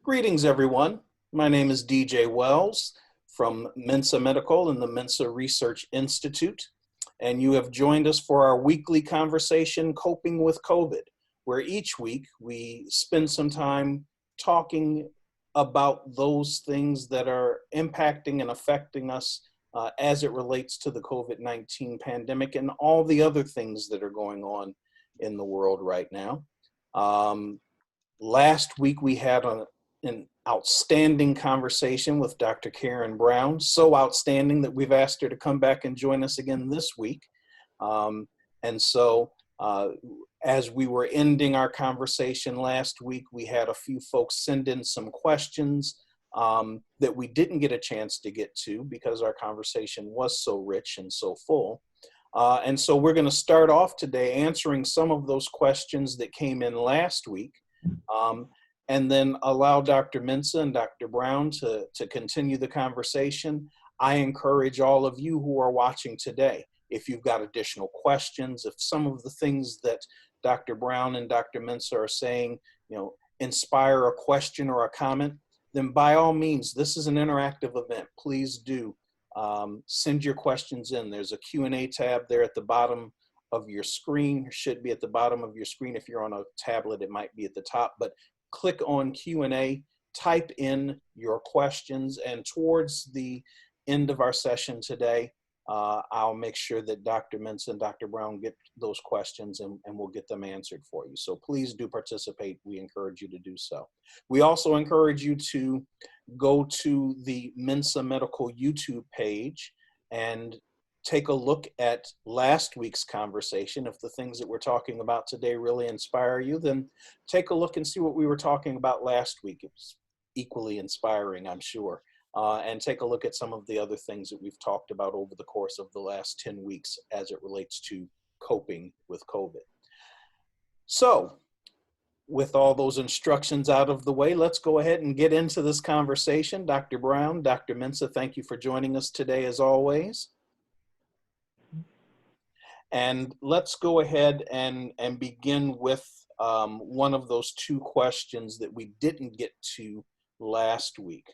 Greetings, everyone. My name is DJ Wells from Mensah Medical and the Mensah Research Institute, and you have joined us for our weekly conversation, Coping with COVID, where each week we spend some time talking about those things that are impacting and affecting us as it relates to the COVID-19 pandemic and all the other things that are going on in the world right now. Last week we had an outstanding conversation with Dr. Karen Brown, so outstanding that we've asked her to come back and join us again this week. As we were ending our conversation last week, we had a few folks send in some questions that we didn't get a chance to get to because our conversation was so rich and so full. And so we're going to start off today answering some of those questions that came in last week. And then allow Dr. Mensah and Dr. Brown to continue the conversation. I encourage all of you who are watching today, if you've got additional questions, if some of the things that Dr. Brown and Dr. Mensah are saying, inspire a question or a comment, then by all means, this is an interactive event. Please do send your questions in. There's a Q&A tab there at the bottom of your screen. It should be at the bottom of your screen. If you're on a tablet, it might be at the top, but click on Q&A, type in your questions, and towards the end of our session today, I'll make sure that Dr. Mensah and Dr. Brown get those questions and we'll get them answered for you. So please do participate. We encourage you to do so. We also encourage you to go to the Mensah Medical YouTube page and take a look at last week's conversation. If the things that we're talking about today really inspire you, then take a look and see what we were talking about last week. It was equally inspiring, I'm sure. And take a look at some of the other things that we've talked about over the course of the last 10 weeks as it relates to coping with COVID. So, with all those instructions out of the way, let's go ahead and get into this conversation. Dr. Brown, Dr. Mensah, thank you for joining us today as always. And let's go ahead and begin with one of those two questions that we didn't get to last week.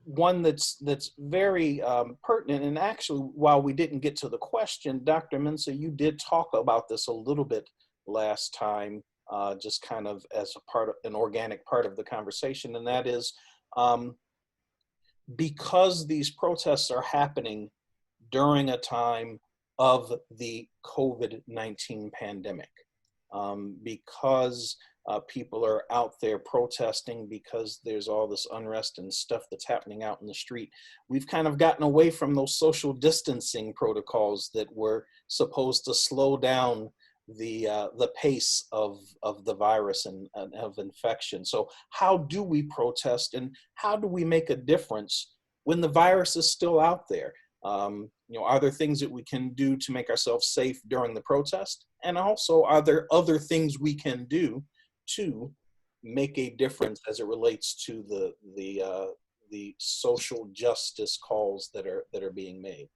One that's very pertinent, and actually, while we didn't get to the question, Dr. Mensah, you did talk about this a little bit last time, just kind of as a part of an organic part of the conversation, and that is because these protests are happening during a time of the COVID-19 pandemic, because people are out there protesting, because there's all this unrest and stuff that's happening out in the street. We've kind of gotten away from those social distancing protocols that were supposed to slow down the pace of the virus and of infection. So how do we protest, and how do we make a difference when the virus is still out there? Are there things that we can do to make ourselves safe during the protest? And also, are there other things we can do to make a difference as it relates to the social justice calls that are being made?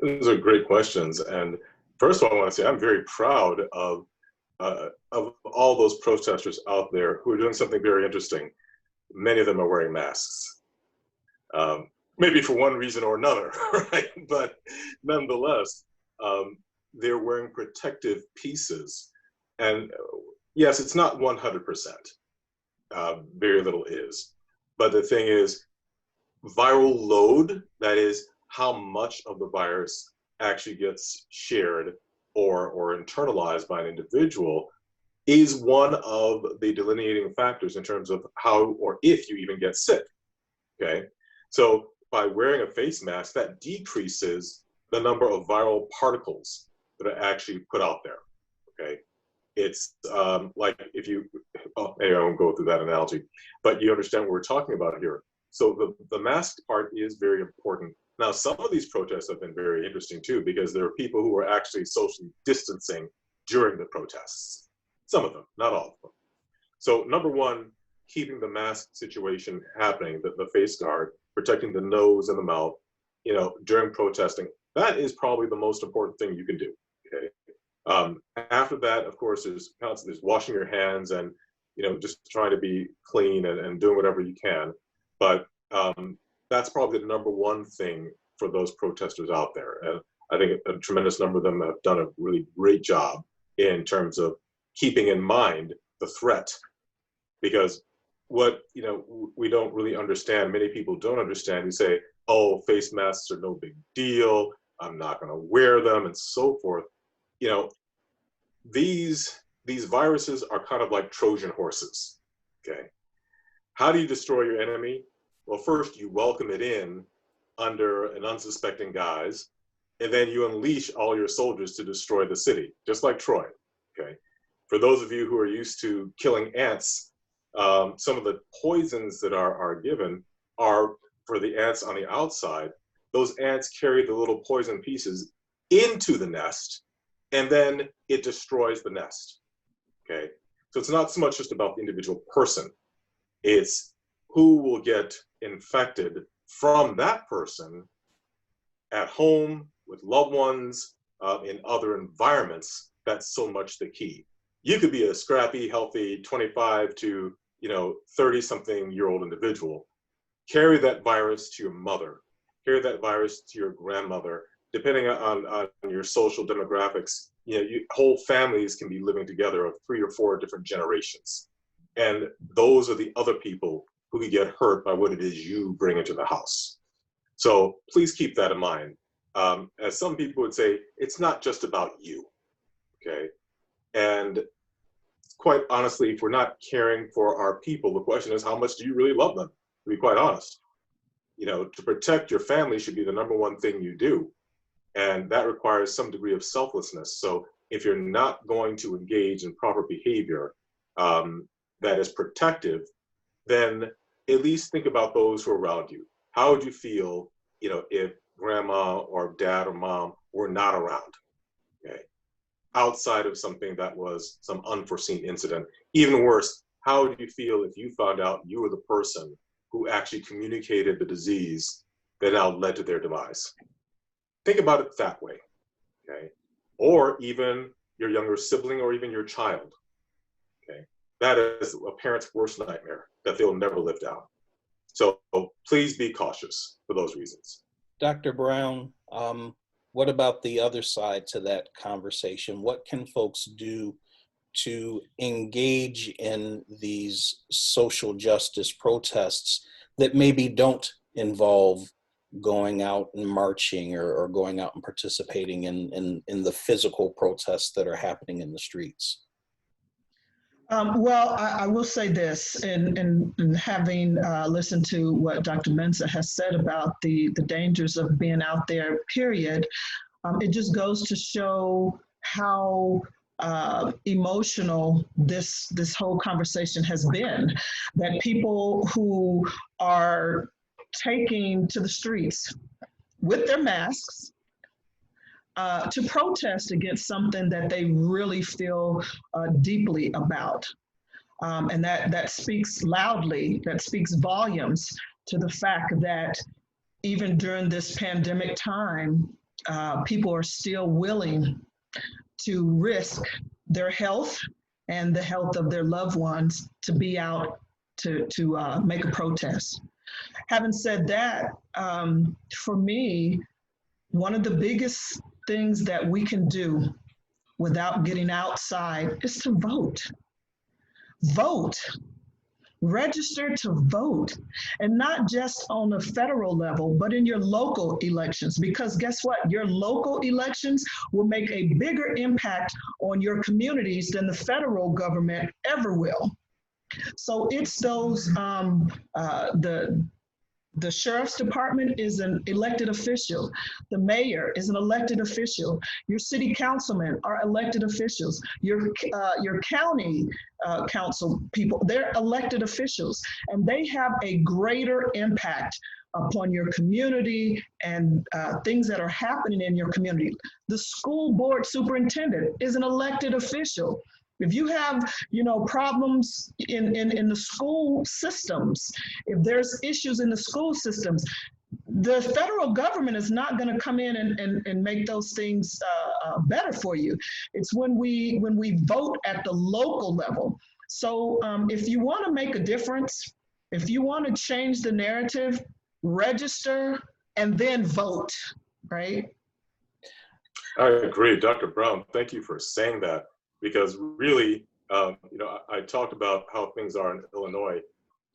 Those are great questions. And first of all, I want to say I'm very proud of all those protesters out there who are doing something very interesting. Many of them are wearing masks. Maybe for one reason or another, right? But nonetheless, they're wearing protective pieces. And yes, it's not 100%. Very little is. But the thing is, viral load, that is how much of the virus actually gets shared or internalized by an individual, is one of the delineating factors in terms of how or if you even get sick, okay? So by wearing a face mask, that decreases the number of viral particles that are actually put out there, okay? It's like if you, maybe I won't go through that analogy, but you understand what we're talking about here. So the mask part is very important. Now, some of these protests have been very interesting too, because there are people who are actually socially distancing during the protests. Some of them, not all of them. So number one, keeping the mask situation happening, the face guard, protecting the nose and the mouth, during protesting, that is probably the most important thing you can do, okay? After that, of course, there's washing your hands and, just trying to be clean and doing whatever you can. But that's probably the number one thing for those protesters out there. And I think a tremendous number of them have done a really great job in terms of keeping in mind the threat. Because what, we don't really understand, many people don't understand, you say, oh, face masks are no big deal, I'm not gonna wear them, and so forth. These viruses are kind of like Trojan horses, okay? How do you destroy your enemy? Well, first you welcome it in under an unsuspecting guise, and then you unleash all your soldiers to destroy the city, just like Troy, okay? For those of you who are used to killing ants, some of the poisons that are given are for the ants on the outside. Those ants carry the little poison pieces into the nest, and then it destroys the nest, okay? So it's not so much just about the individual person, it's who will get infected from that person at home, with loved ones, in other environments. That's so much the key. You could be a scrappy, healthy 25 to 30-something-year-old individual, carry that virus to your mother, carry that virus to your grandmother, depending on your social demographics. Whole families can be living together of 3 or 4 different generations. And those are the other people who can get hurt by what it is you bring into the house. So please keep that in mind. As some people would say, it's not just about you, okay? And quite honestly, if we're not caring for our people, the question is, how much do you really love them? To be quite honest, to protect your family should be the number one thing you do. And that requires some degree of selflessness. So if you're not going to engage in proper behavior that is protective, then at least think about those who are around you. How would you feel, if grandma or dad or mom were not around, okay? Outside of something that was some unforeseen incident. Even worse, how would you feel if you found out you were the person who actually communicated the disease that now led to their demise? Think about it that way, okay? Or even your younger sibling or even your child, okay? That is a parent's worst nightmare that they'll never live down. So please be cautious for those reasons. Dr. Brown, what about the other side to that conversation? What can folks do to engage in these social justice protests that maybe don't involve going out and marching or going out and participating in the physical protests that are happening in the streets? Well, I will say this, and having listened to what Dr. Mensah has said about the dangers of being out there, period, it just goes to show how emotional this whole conversation has been, that people who are taking to the streets with their masks to protest against something that they really feel deeply about. And that speaks loudly, that speaks volumes to the fact that even during this pandemic time, people are still willing to risk their health and the health of their loved ones to be out to make a protest. Having said that, for me, one of the biggest things that we can do without getting outside is to vote. Vote. Register to vote, and not just on a federal level, but in your local elections, because guess what? Your local elections will make a bigger impact on your communities than the federal government ever will. So it's those, the sheriff's department is an elected official. The mayor is an elected official. Your city councilmen are elected officials. Your county council people, they're elected officials, and they have a greater impact upon your community and things that are happening in your community. The school board superintendent is an elected official. If you have, problems in the school systems, if there's issues in the school systems, the federal government is not going to come in and make those things better for you. It's when we vote at the local level. So if you want to make a difference, if you want to change the narrative, register and then vote, right? I agree, Dr. Brown. Thank you for saying that, because really, I talked about how things are in Illinois,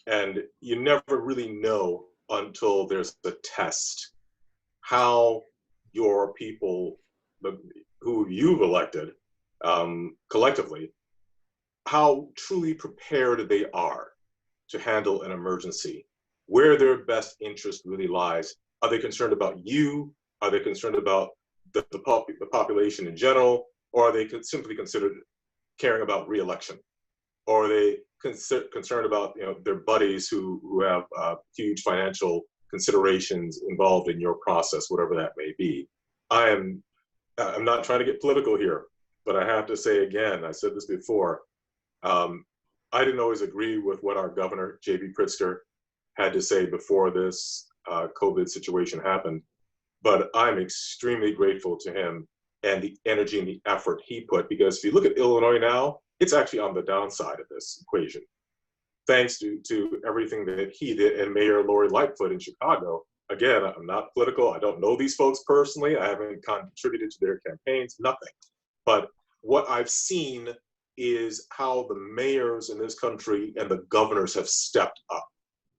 and you never really know until there's a test how your people, who you've elected collectively, how truly prepared they are to handle an emergency, where their best interest really lies. Are they concerned about you? Are they concerned about the population in general? Or are they simply considered caring about re-election? Or are they concerned about their buddies who have huge financial considerations involved in your process, whatever that may be? I'm not trying to get political here, but I have to say again, I said this before, I didn't always agree with what our governor, J.B. Pritzker, had to say before this COVID situation happened, but I'm extremely grateful to him and the energy and the effort he put, because if you look at Illinois now, it's actually on the downside of this equation, thanks to everything that he did, and Mayor Lori Lightfoot in Chicago. Again, I'm not political. I don't know these folks personally. I haven't contributed to their campaigns, nothing. But what I've seen is how the mayors in this country and the governors have stepped up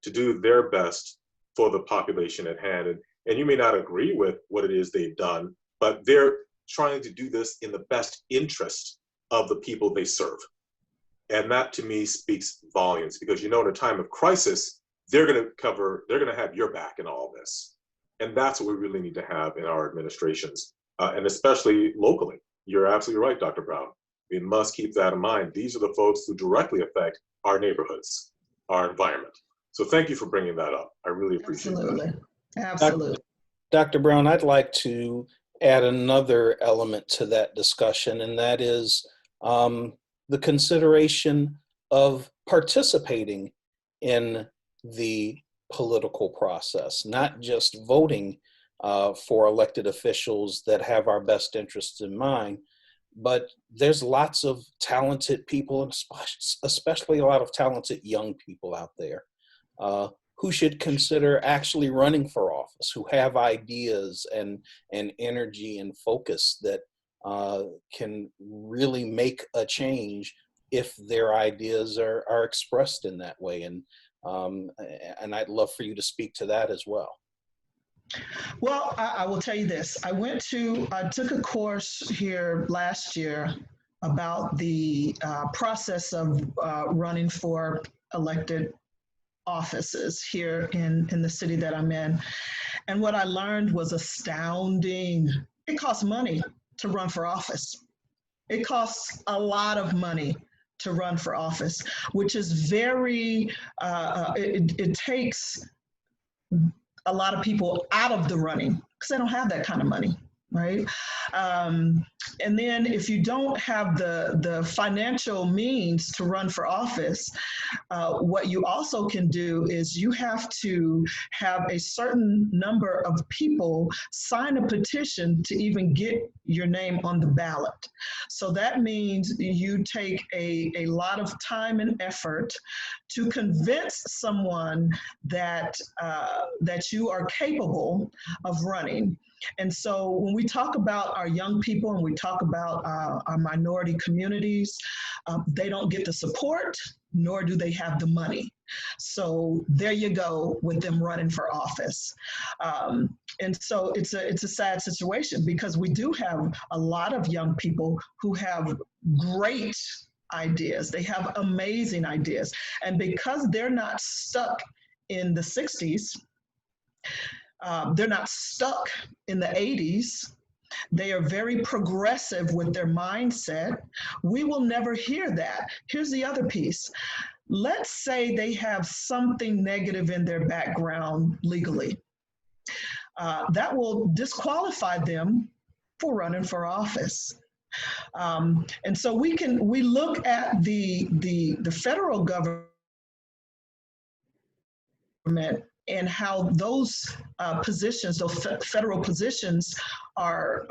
to do their best for the population at hand. And you may not agree with what it is they've done, but they're trying to do this in the best interest of the people they serve. And that to me speaks volumes, because in a time of crisis, they're going to have your back in all of this. And that's what we really need to have in our administrations, and especially locally. You're absolutely right, Dr. Brown. We must keep that in mind. These are the folks who directly affect our neighborhoods, our environment. So thank you for bringing that up. I really appreciate that. Absolutely. Dr. Brown, I'd like to add another element to that discussion, and that is the consideration of participating in the political process, not just voting for elected officials that have our best interests in mind, but there's lots of talented people, especially a lot of talented young people out there who should consider actually running for office, who have ideas and energy and focus that can really make a change if their ideas are expressed in that way. And I'd love for you to speak to that as well. Well, I will tell you this. I took a course here last year about the process of running for elected offices here in the city that I'm in. And what I learned was astounding. It costs money to run for office. It costs a lot of money to run for office, which is very, it takes a lot of people out of the running because they don't have that kind of money, right? And then if you don't have the financial means to run for office, what you also can do is you have to have a certain number of people sign a petition to even get your name on the ballot. So that means you take a lot of time and effort to convince someone that you are capable of running. And so when we talk about our young people and we talk about our minority communities, they don't get the support, nor do they have the money. So there you go with them running for office. And so it's a sad situation because we do have a lot of young people who have great ideas. They have amazing ideas. And because they're not stuck in the 60s, they're not stuck in the 80s. They are very progressive with their mindset. We will never hear that. Here's the other piece. Let's say they have something negative in their background legally. That will disqualify them for running for office. And so we look at the federal government and how those positions, those federal positions are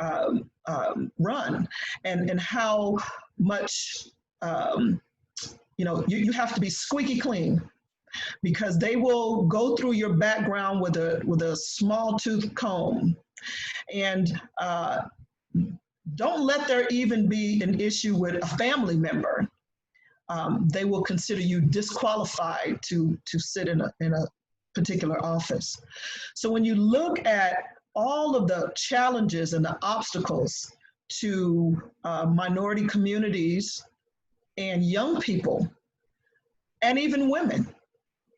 run, and how much, you have to be squeaky clean, because they will go through your background with a small tooth comb. And don't let there even be an issue with a family member. They will consider you disqualified to sit in a particular office. So when you look at all of the challenges and the obstacles to minority communities and young people, and even women,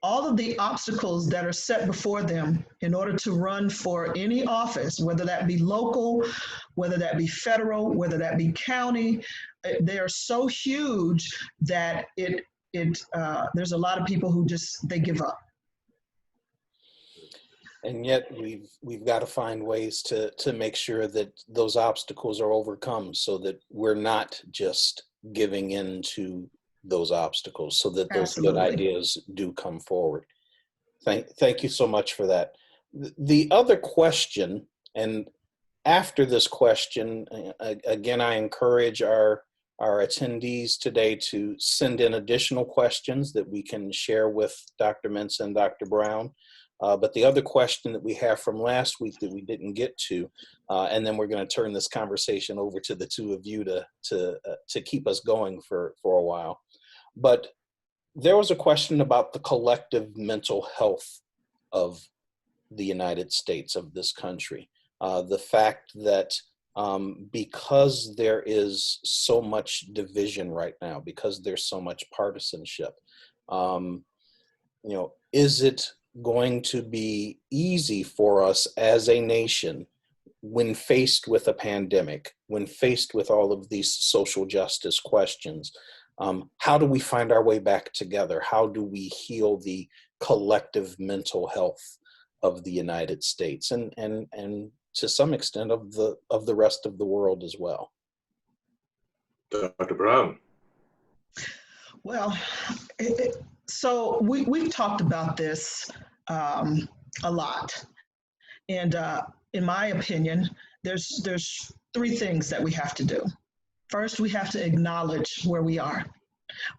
all of the obstacles that are set before them in order to run for any office, whether that be local, whether that be federal, whether that be county, they are so huge that there's a lot of people who they give up. And yet we've got to find ways to make sure that those obstacles are overcome, so that we're not just giving in to those obstacles, so that those Absolutely. good ideas do come forward. Thank you so much for that. The other question, and after this question, again, I encourage our attendees today to send in additional questions that we can share with Dr. Mensah and Dr. Brown. But the other question that we have from last week that we didn't get to, and then we're going to turn this conversation over to the two of you to keep us going for a while. But there was a question about the collective mental health of the United States, of this country. The fact that because there is so much division right now, because there's so much partisanship, is it going to be easy for us as a nation, when faced with a pandemic, when faced with all of these social justice questions? How do we find our way back together? How do we heal the collective mental health of the United States, and to some extent of the rest of the world as well? Dr. Brown. Well, so we've talked about this a lot, and in my opinion, there's three things that we have to do. First, we have to acknowledge where we are.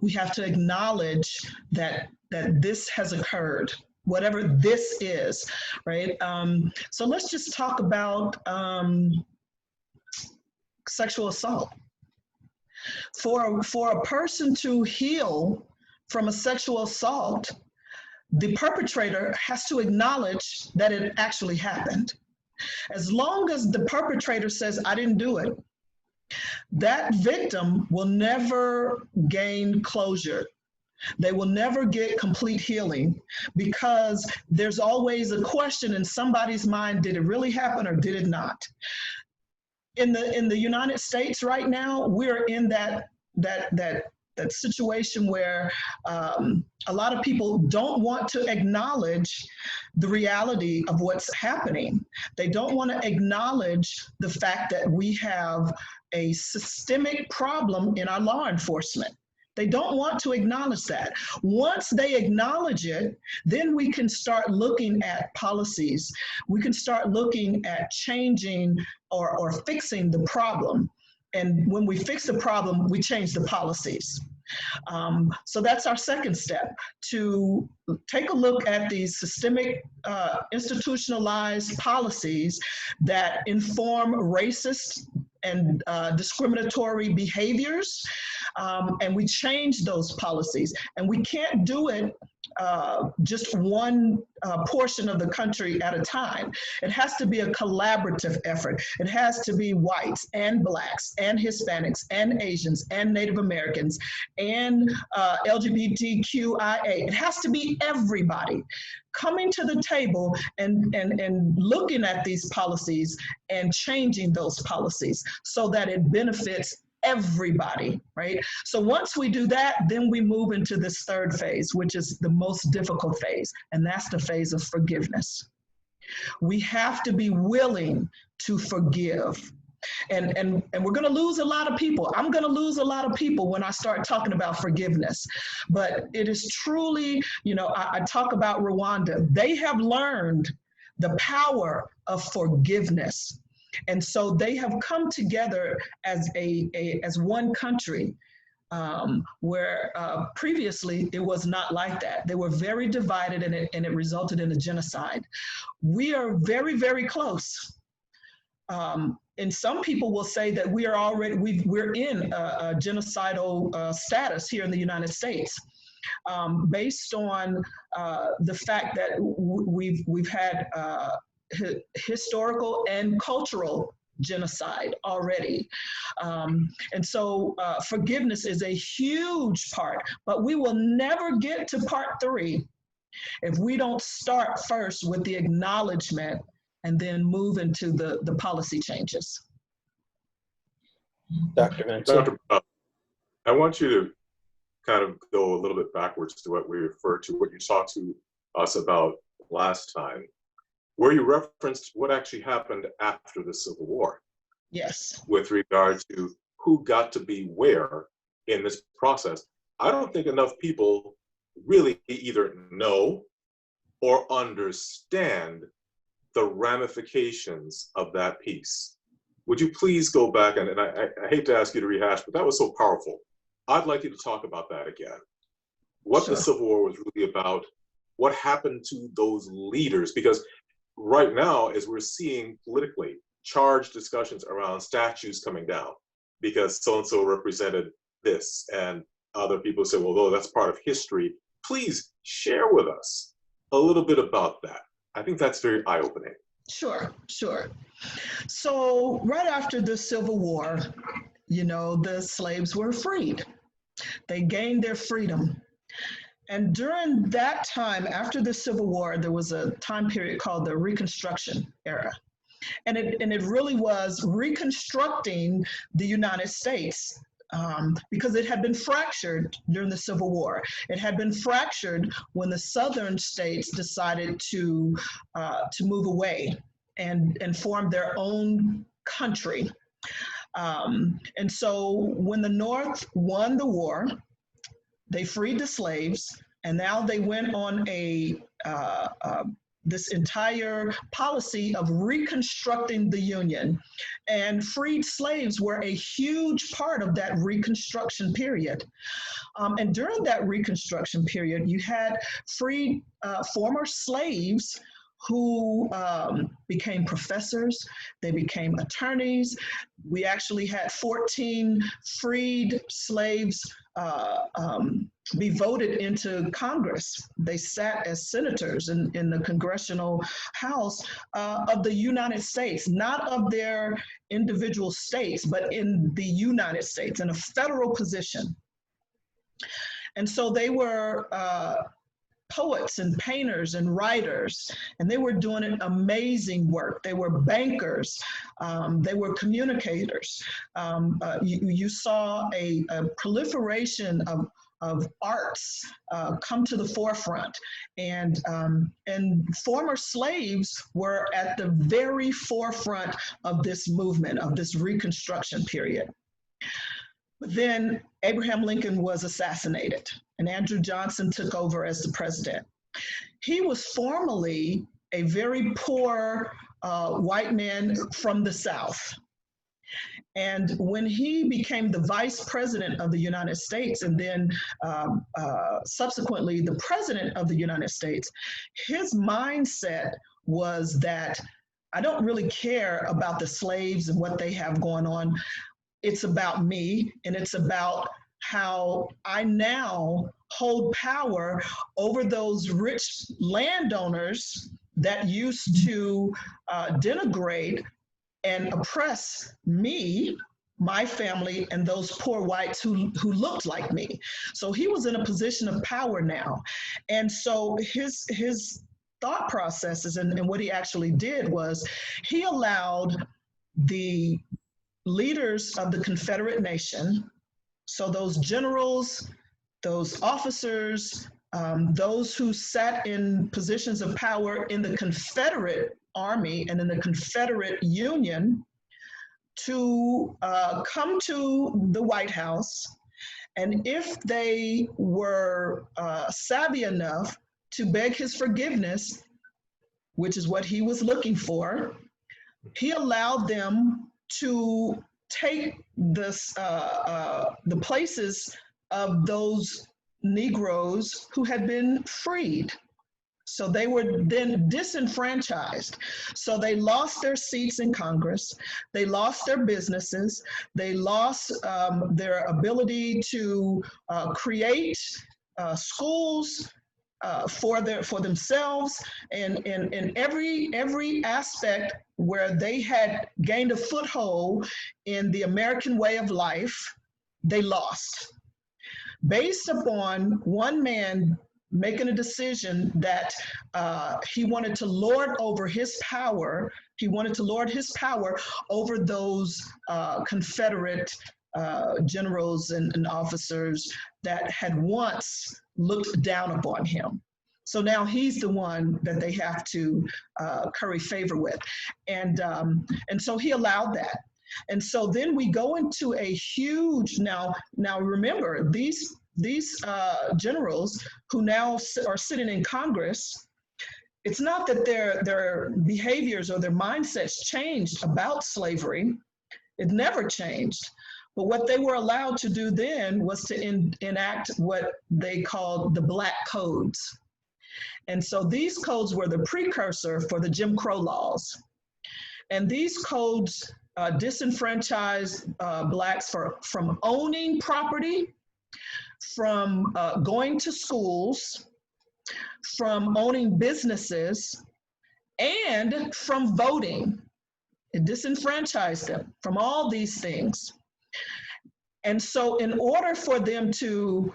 We have to acknowledge that this has occurred, whatever this is, right? So let's just talk about sexual assault. For a person to heal from a sexual assault, the perpetrator has to acknowledge that it actually happened. As long as the perpetrator says, "I didn't do it," that victim will never gain closure. They will never get complete healing, because there's always a question in somebody's mind: did it really happen or did it not? In the United States right now, we're in that situation where a lot of people don't want to acknowledge the reality of what's happening. They don't want to acknowledge the fact that we have a systemic problem in our law enforcement. They don't want to acknowledge that. Once they acknowledge it, then we can start looking at policies. We can start looking at changing or fixing the problem. And when we fix the problem, we change the policies. So that's our second step, to take a look at these systemic institutionalized policies that inform racist and discriminatory behaviors, and we change those policies. And we can't do it just one portion of the country at a time. It has to be a collaborative effort. It has to be whites and blacks and Hispanics and Asians and Native Americans and LGBTQIA. It has to be everybody coming to the table and looking at these policies and changing those policies so that it benefits everybody, right? So once we do that, then we move into this third phase, which is the most difficult phase, and that's the phase of forgiveness. We have to be willing to forgive. And we're going to lose a lot of people. I'm going to lose a lot of people when I start talking about forgiveness. But it is truly, I talk about Rwanda. They have learned the power of forgiveness. And so they have come together as as one country, where previously it was not like that. They were very divided, and it resulted in a genocide. We are very, very close. And some people will say that we're in a genocidal status here in the United States, based on the fact that we've had historical and cultural genocide already. And so forgiveness is a huge part, but we will never get to part 3 if we don't start first with the acknowledgement and then move into the policy changes. Dr. Mensah. Dr. I want you to kind of go a little bit backwards to what we referred to, what you talked to us about last time, where you referenced what actually happened after the Civil War. Yes. With regard to who got to be where in this process. I don't think enough people really either know or understand the ramifications of that piece. Would you please go back, and I hate to ask you to rehash, but that was so powerful. I'd like you to talk about that again. What Sure. the Civil War was really about, what happened to those leaders, because right now, as we're seeing politically, charged discussions around statues coming down because so-and-so represented this, and other people say, well, that's part of history. Please share with us a little bit about that. I think that's very eye-opening. Sure. So right after the Civil War, the slaves were freed. They gained their freedom. And during that time, after the Civil War, there was a time period called the Reconstruction Era. And it really was reconstructing the United States, because it had been fractured during the Civil War. It had been fractured when the southern states decided to move away and form their own country. And so when the North won the war, they freed the slaves, and now they went on this entire policy of reconstructing the Union. And freed slaves were a huge part of that Reconstruction period. And during that Reconstruction period, you had freed former slaves who became professors, they became attorneys. We actually had 14 freed slaves be voted into Congress. They sat as senators in the Congressional House of the United States, not of their individual states, but in the United States, in a federal position. And so they were poets and painters and writers, and they were doing an amazing work. They were bankers, they were communicators. You saw a proliferation of arts come to the forefront, and former slaves were at the very forefront of this movement, of this Reconstruction period. But then Abraham Lincoln was assassinated, and Andrew Johnson took over as the president. He was formerly a very poor white man from the South. And when he became the vice president of the United States, and then subsequently the president of the United States, his mindset was that I don't really care about the slaves and what they have going on. It's about me, and it's about how I now hold power over those rich landowners that used to denigrate and oppress me, my family, and those poor whites who looked like me. So he was in a position of power now. And so his thought processes and what he actually did was he allowed the leaders of the Confederate nation, so those generals, those officers, those who sat in positions of power in the Confederate Army and in the Confederate Union, to come to the White House, and if they were savvy enough to beg his forgiveness, which is what he was looking for, he allowed them to take the places of those Negroes who had been freed. So they were then disenfranchised. So they lost their seats in Congress. They lost their businesses. They lost their ability to create schools for themselves, and in every aspect where they had gained a foothold in the American way of life, they lost. Based upon one man making a decision that he wanted to lord over his power, he wanted to lord his power over those Confederate generals and officers that had once looked down upon him. So now he's the one that they have to curry favor with. And so he allowed that. And so then we go into a huge, now remember, these generals who now are sitting in Congress, it's not that their behaviors or their mindsets changed about slavery. It never changed. But what they were allowed to do then was to enact what they called the Black Codes. And so these codes were the precursor for the Jim Crow laws. And these codes disenfranchised Blacks from owning property, from going to schools, from owning businesses, and from voting. It disenfranchised them from all these things. And so in order for them to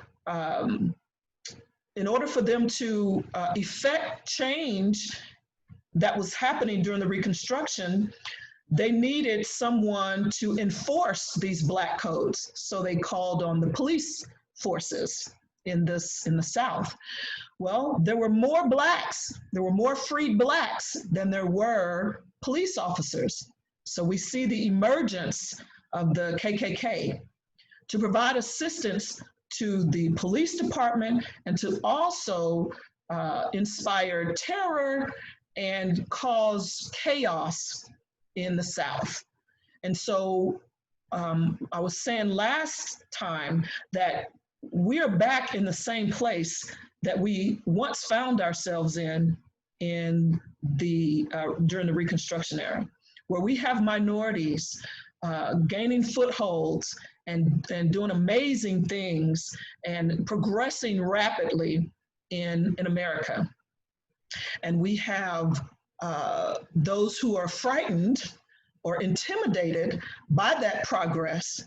effect change that was happening during the Reconstruction, they needed someone to enforce these Black codes. So they called on the police forces in the South. Well, there were more Blacks, there were more freed Blacks than there were police officers. So we see the emergence of the KKK to provide assistance to the police department and to also inspire terror and cause chaos in the South. And so I was saying last time that we're back in the same place that we once found ourselves in the during the Reconstruction era, where we have minorities gaining footholds and doing amazing things and progressing rapidly in America. And we have those who are frightened or intimidated by that progress.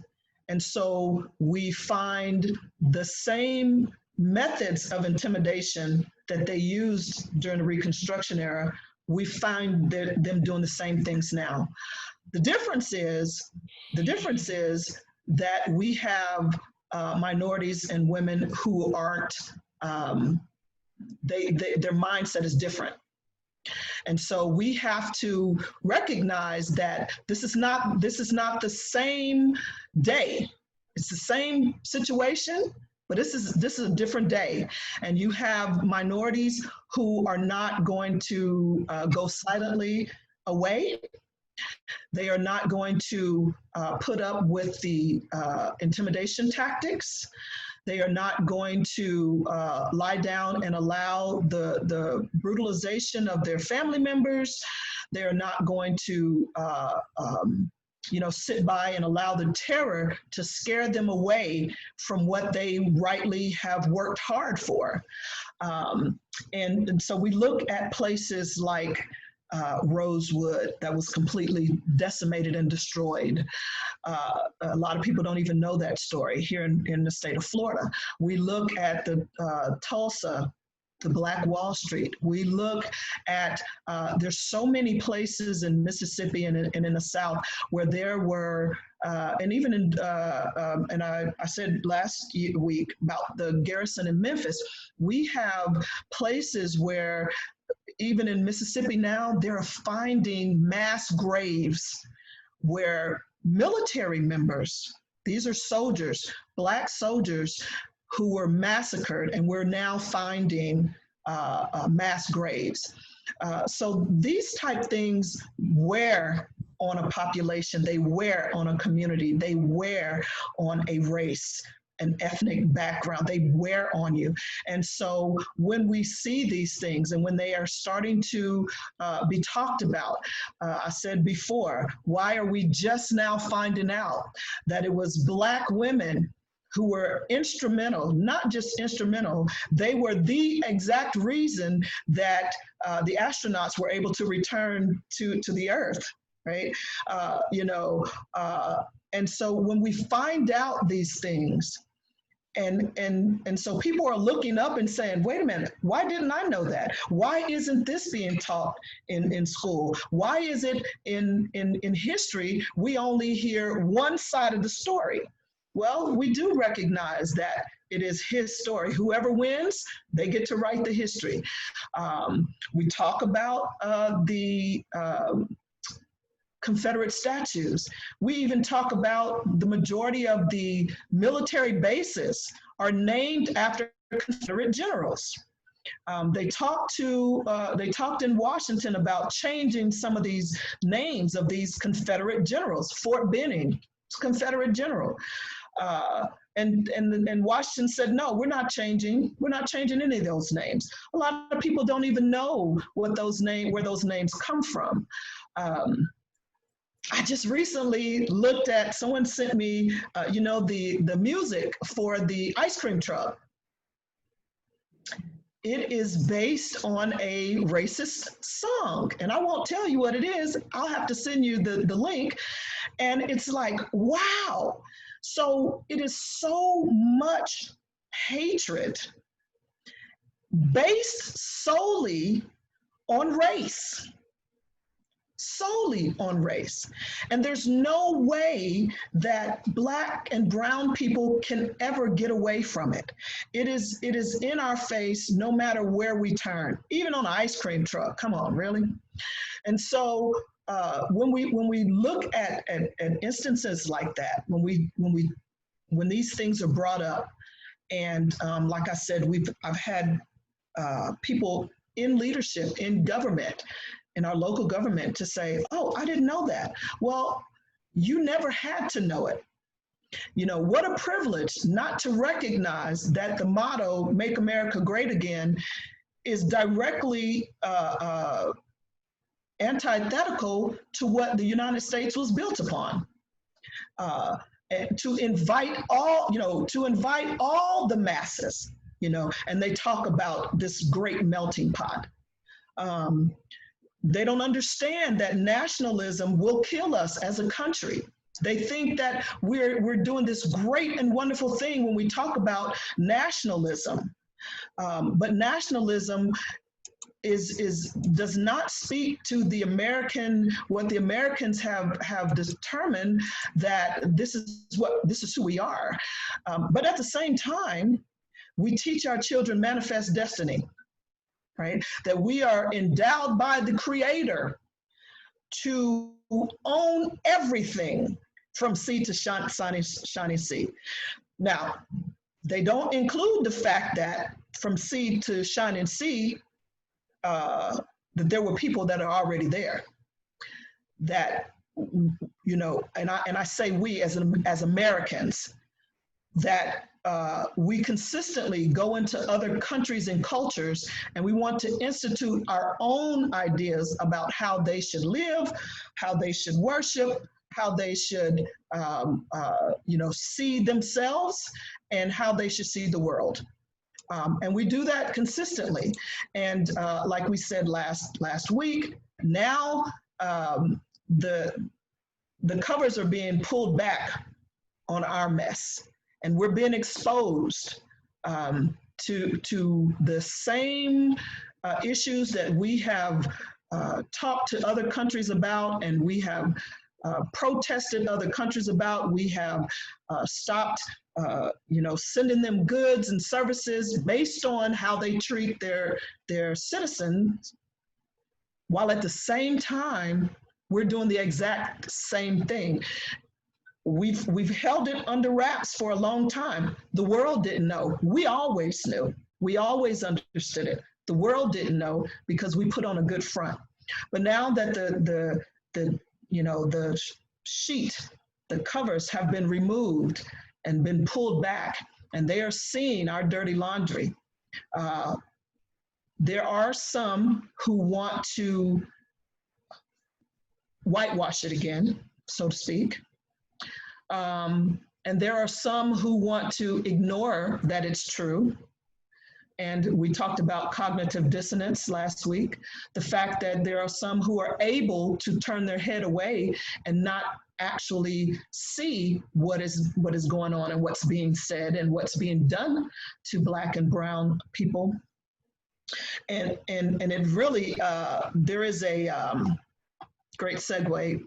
And so we find the same methods of intimidation that they used during the Reconstruction era. We find them doing the same things now. The difference is that we have minorities and women who aren't, their mindset is different. And so we have to recognize that this is not the same day. It's the same situation, but this is a different day. And you have minorities who are not going to go silently away. They are not going to put up with the intimidation tactics. They are not going to lie down and allow the brutalization of their family members. They are not going to sit by and allow the terror to scare them away from what they rightly have worked hard for. And so we look at places like Rosewood that was completely decimated and destroyed. A lot of people don't even know that story here in the state of Florida. We look at the Tulsa, the Black Wall Street. We look at, there's so many places in Mississippi and in the South where there were, and even in, and I said last week about the garrison in Memphis, we have places where even in Mississippi now, they're finding mass graves where military members. These are soldiers, Black soldiers who were massacred, and we're now finding mass graves. So these type things wear on a population, they wear on a community, they wear on a race, an ethnic background, they wear on you. And so when we see these things and when they are starting to be talked about, I said before, why are we just now finding out that it was Black women who were instrumental, not just instrumental, they were the exact reason that the astronauts were able to return to the Earth, right? And so when we find out these things, and so people are looking up and saying, wait a minute, why didn't I know that? Why isn't this being taught in school? Why is it in history we only hear one side of the story? Well, we do recognize that it is his story. Whoever wins, they get to write the history. We talk about the Confederate statues. We even talk about the majority of the military bases are named after Confederate generals. They talked in Washington about changing some of these names of these Confederate generals. Fort Benning, Confederate general. And Washington said, no, we're not changing any of those names. A lot of people don't even know where those names come from. I just recently looked at, someone sent me, the music for the ice cream truck. It is based on a racist song, and I won't tell you what it is. I'll have to send you the link. And it's like, wow. So it is so much hatred based solely on race. Solely on race. And there's no way that Black and brown people can ever get away from it. It is in our face no matter where we turn, even on an ice cream truck. Come on, really? And so when we look at instances like that, when these things are brought up, and like I said, I've had people in leadership, in government, in our local government to say, oh, I didn't know that. Well, you never had to know it. What a privilege not to recognize that the motto, Make America Great Again, is directly antithetical to what the United States was built upon. To invite all the masses, and they talk about this great melting pot. They don't understand that nationalism will kill us as a country. They think that we're doing this great and wonderful thing when we talk about nationalism. But nationalism does not speak to what the Americans have determined, that this is who we are. But at the same time, we teach our children manifest destiny. Right? That we are endowed by the Creator to own everything from sea to shining sea. Now, they don't include the fact that from sea to shining sea, that there were people that are already there. That, and I say we as Americans, that we consistently go into other countries and cultures, and we want to institute our own ideas about how they should live, how they should worship, how they should, see themselves, and how they should see the world. And we do that consistently. And like we said last week, now the covers are being pulled back on our mess. And we're being exposed to the same issues that we have talked to other countries about, and we have protested other countries about. We have stopped, sending them goods and services based on how they treat their citizens, while at the same time, we're doing the exact same thing. we've held it under wraps for a long time. The world didn't know. We always knew. We always understood it. The world didn't know because we put on a good front. But now that the sheet, the covers have been removed and been pulled back, and they are seeing our dirty laundry, there are some who want to whitewash it again, so to speak. And there are some who want to ignore that it's true. And we talked about cognitive dissonance last week, the fact that there are some who are able to turn their head away and not actually see what is going on and what's being said and what's being done to Black and Brown people. And it really, there is a great segue.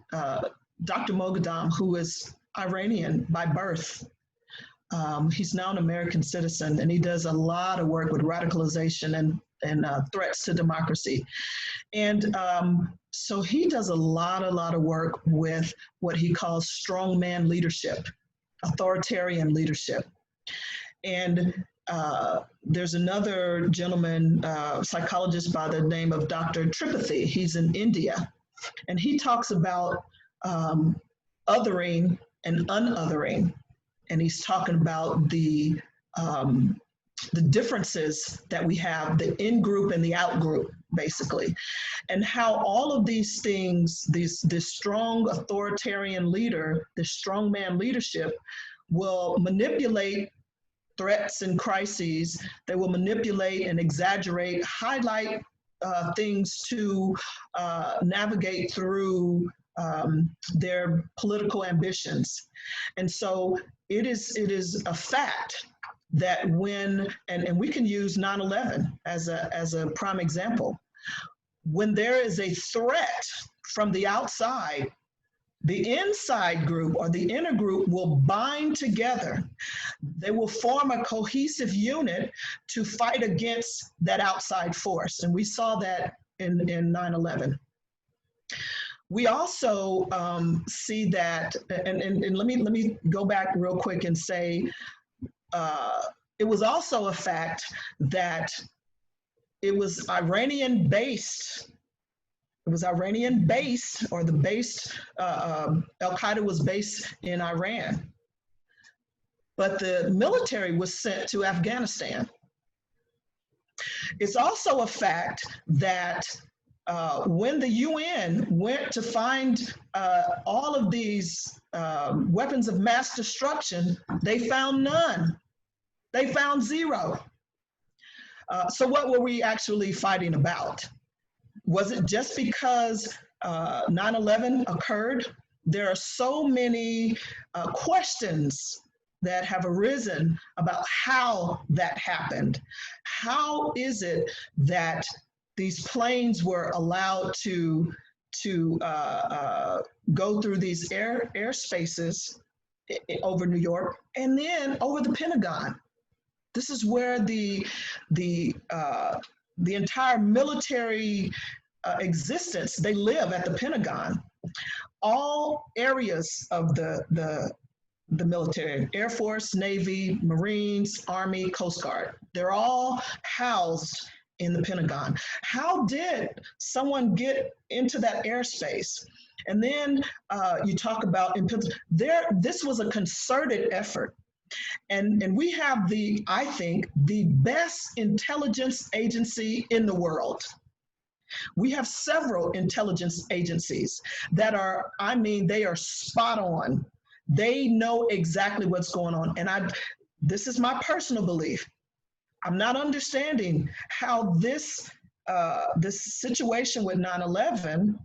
Dr. Moghadam, who is Iranian by birth, he's now an American citizen, and he does a lot of work with radicalization and threats to democracy. And so he does a lot of work with what he calls strongman leadership, authoritarian leadership. And there's another gentleman, psychologist by the name of Dr. Tripathi. He's in India, and he talks about othering and unothering. And he's talking about the differences that we have, the in-group and the out-group, basically, and how all of these things, this strong authoritarian leader, this strongman leadership, will manipulate threats and crises. They will manipulate and exaggerate, highlight things to navigate through their political ambitions. And so it is a fact that when, and we can use 9/11 as a prime example, when there is a threat from the outside, the inside group or the inner group will bind together. They will form a cohesive unit to fight against that outside force. And we saw that in 9/11. We also see that, and let me go back real quick and say, it was also a fact that it was Iranian based. It was Iranian based, or the base, Al-Qaeda was based in Iran. But the military was sent to Afghanistan. It's also a fact that when the UN went to find all of these weapons of mass destruction, they found none. They found zero. So what were we actually fighting about? Was it just because 9/11 occurred? There are so many questions that have arisen about how that happened. How is it that these planes were allowed to go through these airspaces over New York and then over the Pentagon? This is where the entire military existence, they live at the Pentagon. All areas of the military, Air Force, Navy, Marines, Army, Coast Guard, they're all housed in the Pentagon. How did someone get into that airspace? And then you talk about, this was a concerted effort. And we have I think, the best intelligence agency in the world. We have several intelligence agencies that are, they are spot on. They know exactly what's going on. And this is my personal belief. I'm not understanding how this situation with 9/11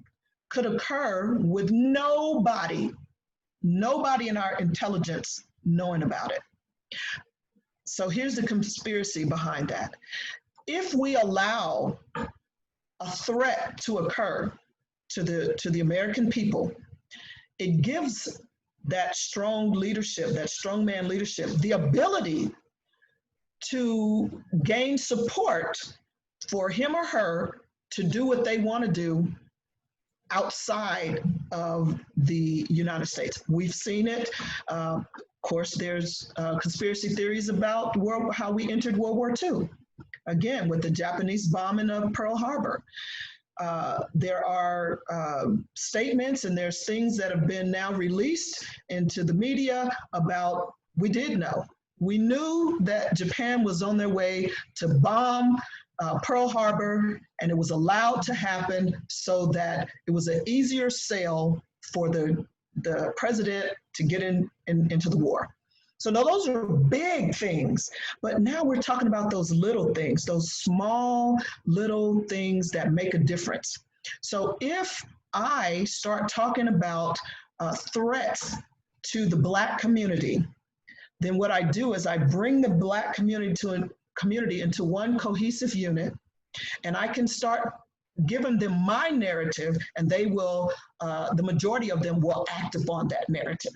could occur with nobody in our intelligence knowing about it. So here's the conspiracy behind that. If we allow a threat to occur to the American people, it gives that strong leadership, that strongman leadership, the ability to gain support for him or her to do what they want to do outside of the United States. We've seen it. Of course, there's conspiracy theories about how we entered World War II. Again, with the Japanese bombing of Pearl Harbor. There are statements and there's things that have been now released into the media about, we did know. We knew that Japan was on their way to bomb Pearl Harbor, and it was allowed to happen so that it was an easier sale for the president to get into the war. So now those are big things, but now we're talking about those little things, those small little things that make a difference. So if I start talking about threats to the Black community, then what I do is I bring the Black community into one cohesive unit, and I can start giving them my narrative, and they will, the majority of them will act upon that narrative.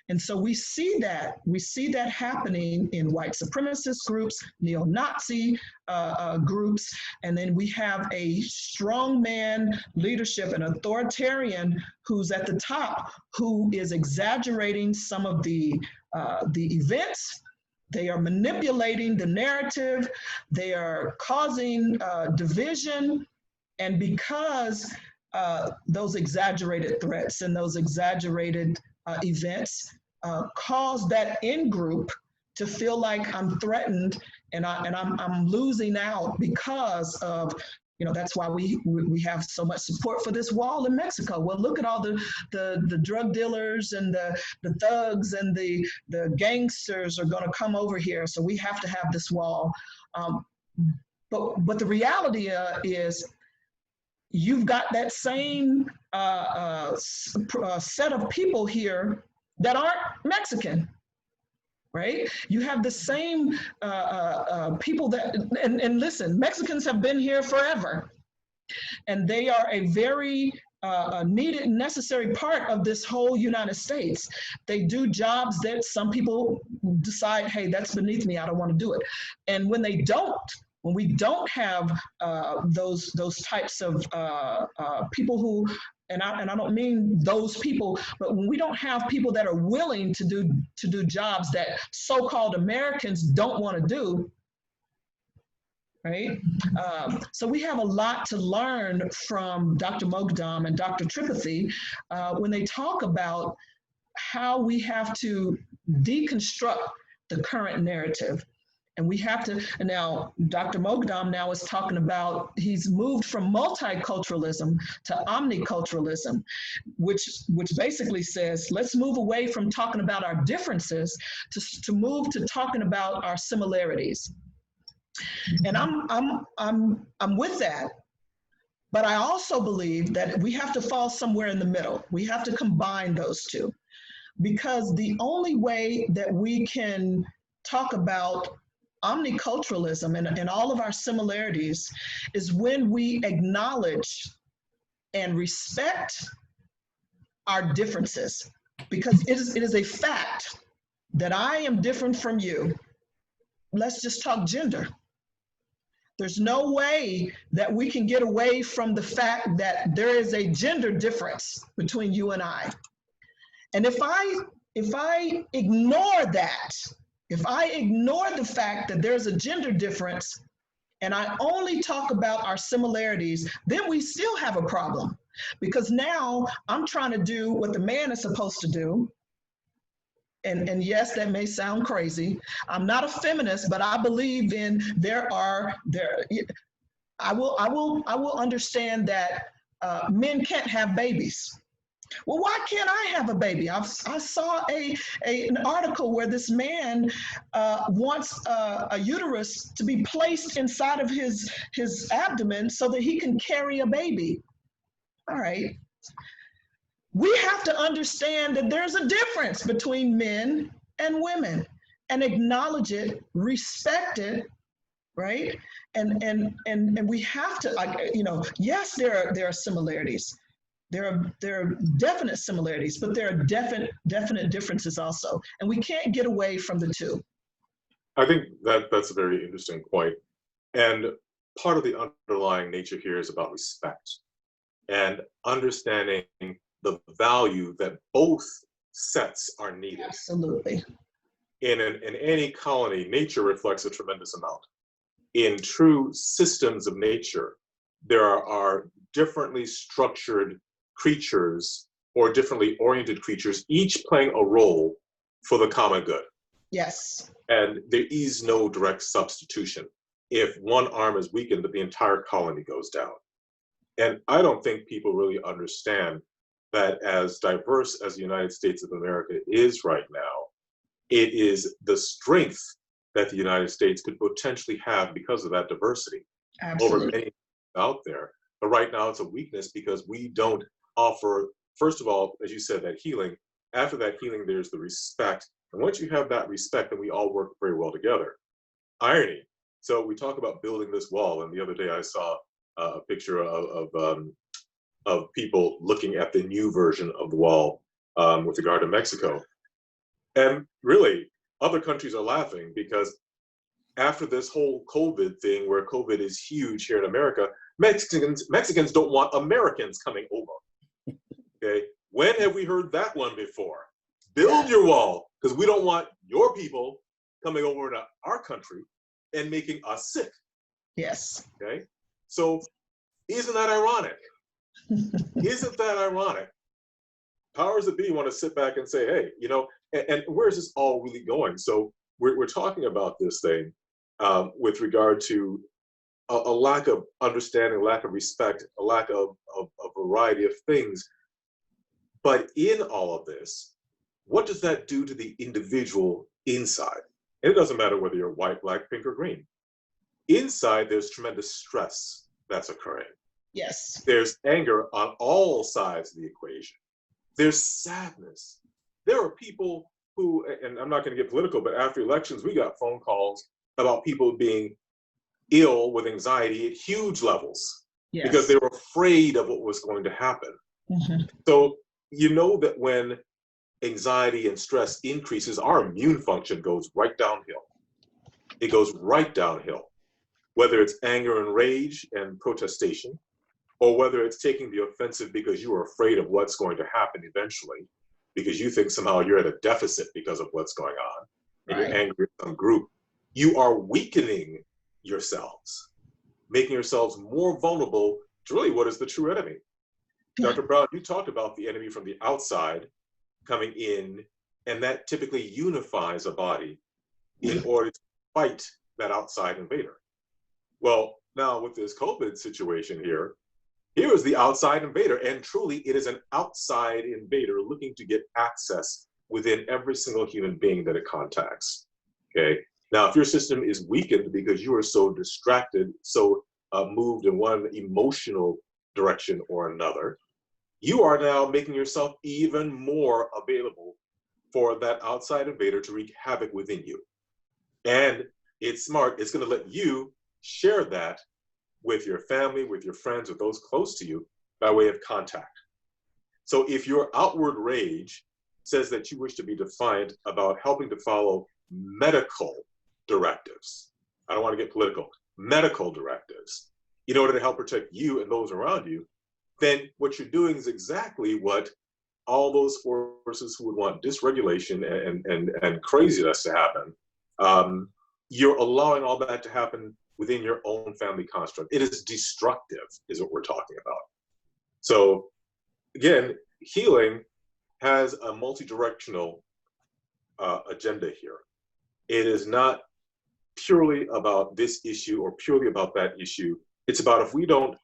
And so we see that happening in white supremacist groups, neo-Nazi groups, and then we have a strongman leadership, an authoritarian who's at the top, who is exaggerating some of the events. They are manipulating the narrative. They are causing division, and because those exaggerated threats and those exaggerated events cause that in-group to feel like I'm threatened and I'm losing out because of, that's why we have so much support for this wall in Mexico. Well, look at all the drug dealers and the thugs and the gangsters are going to come over here, so we have to have this wall. But the reality is, you've got that same set of people here that aren't Mexican, right? You have the same people that, and listen, Mexicans have been here forever, and they are a very needed and necessary part of this whole United States. They do jobs that some people decide, hey, that's beneath me, I don't want to do it. And when they don't, when we don't have those types of people who, and I don't mean those people, but when we don't have people that are willing to do jobs that so-called Americans don't want to do, right? So we have a lot to learn from Dr. Mogdam and Dr. Tripathy when they talk about how we have to deconstruct the current narrative. And we have to, and now Dr. Mogdam now is talking about, he's moved from multiculturalism to omniculturalism, which basically says, let's move away from talking about our differences to move to talking about our similarities. And I'm with that, but I also believe that we have to fall somewhere in the middle. We have to combine those two, because the only way that we can talk about omniculturalism and all of our similarities is when we acknowledge and respect our differences, because it is a fact that I am different from you. Let's just talk gender. There's no way that we can get away from the fact that there is a gender difference between you and I. And if I ignore that, if I ignore the fact that there's a gender difference and I only talk about our similarities, then we still have a problem, because now I'm trying to do what the man is supposed to do. And yes, that may sound crazy. I'm not a feminist, but I believe in I will understand that men can't have babies. Well, why can't I have a baby? I saw an article where this man wants a uterus to be placed inside of his abdomen so that he can carry a baby. All right. We have to understand that there's a difference between men and women, and acknowledge it, respect it, right? And we have to, yes, there are similarities. There are definite similarities, but there are definite differences also, and we can't get away from the two. I think that's a very interesting point. And part of the underlying nature here is about respect. and understanding the value that both sets are needed. Absolutely. In any colony, nature reflects a tremendous amount. In true systems of nature, there are differently structured creatures or differently oriented creatures, each playing a role for the common good. Yes. And there is no direct substitution. If one arm is weakened, the entire colony goes down. And I don't think people really understand that as diverse as the United States of America is right now, it is the strength that the United States could potentially have because of that diversity. Absolutely. Over many out there. But right now it's a weakness because we don't offer, first of all, as you said, that healing. After that healing, there's the respect. And once you have that respect, then we all work very well together. Irony. So we talk about building this wall, and the other day I saw a picture of people looking at the new version of the wall with regard to Mexico. And really, other countries are laughing because after this whole COVID thing, where COVID is huge here in America, Mexicans don't want Americans coming over. Okay, when have we heard that one before? Build your wall, because we don't want your people coming over to our country and making us sick. Yes. Okay, so isn't that ironic? Isn't that ironic? Powers that be want to sit back and say, hey, you know, and where is this all really going? So we're talking about this thing with regard to a lack of understanding, lack of respect, a lack of a variety of things. But in all of this, what does that do to the individual inside? And it doesn't matter whether you're white, black, pink, or green. Inside, there's tremendous stress that's occurring. Yes. There's anger on all sides of the equation. There's sadness. There are people who, and I'm not going to get political, but after elections, we got phone calls about people being ill with anxiety at huge levels because they were afraid of what was going to happen. Mm-hmm. So you know that when anxiety and stress increases, our immune function goes right downhill. It goes right downhill, whether it's anger and rage and protestation, or whether it's taking the offensive because you are afraid of what's going to happen eventually, because you think somehow you're at a deficit because of what's going on, and you're angry at some group. You are weakening yourselves, making yourselves more vulnerable to really what is the true enemy. Dr. Brown, you talked about the enemy from the outside coming in, and that typically unifies a body in order to fight that outside invader. Well, now with this COVID situation here is the outside invader, and truly it is an outside invader looking to get access within every single human being that it contacts. Okay. Now, if your system is weakened because you are so distracted, so moved in one emotional direction or another, you are now making yourself even more available for that outside invader to wreak havoc within you. And it's smart. It's going to let you share that with your family, with your friends, with those close to you by way of contact. So if your outward rage says that you wish to be defiant about helping to follow medical directives, I don't want to get political, medical directives, in order to help protect you and those around you, then what you're doing is exactly what all those forces who would want dysregulation and craziness to happen, you're allowing all that to happen within your own family construct. It is destructive, is what we're talking about. So again, healing has a multi-directional agenda here. It is not purely about this issue or purely about that issue. It's about if we don't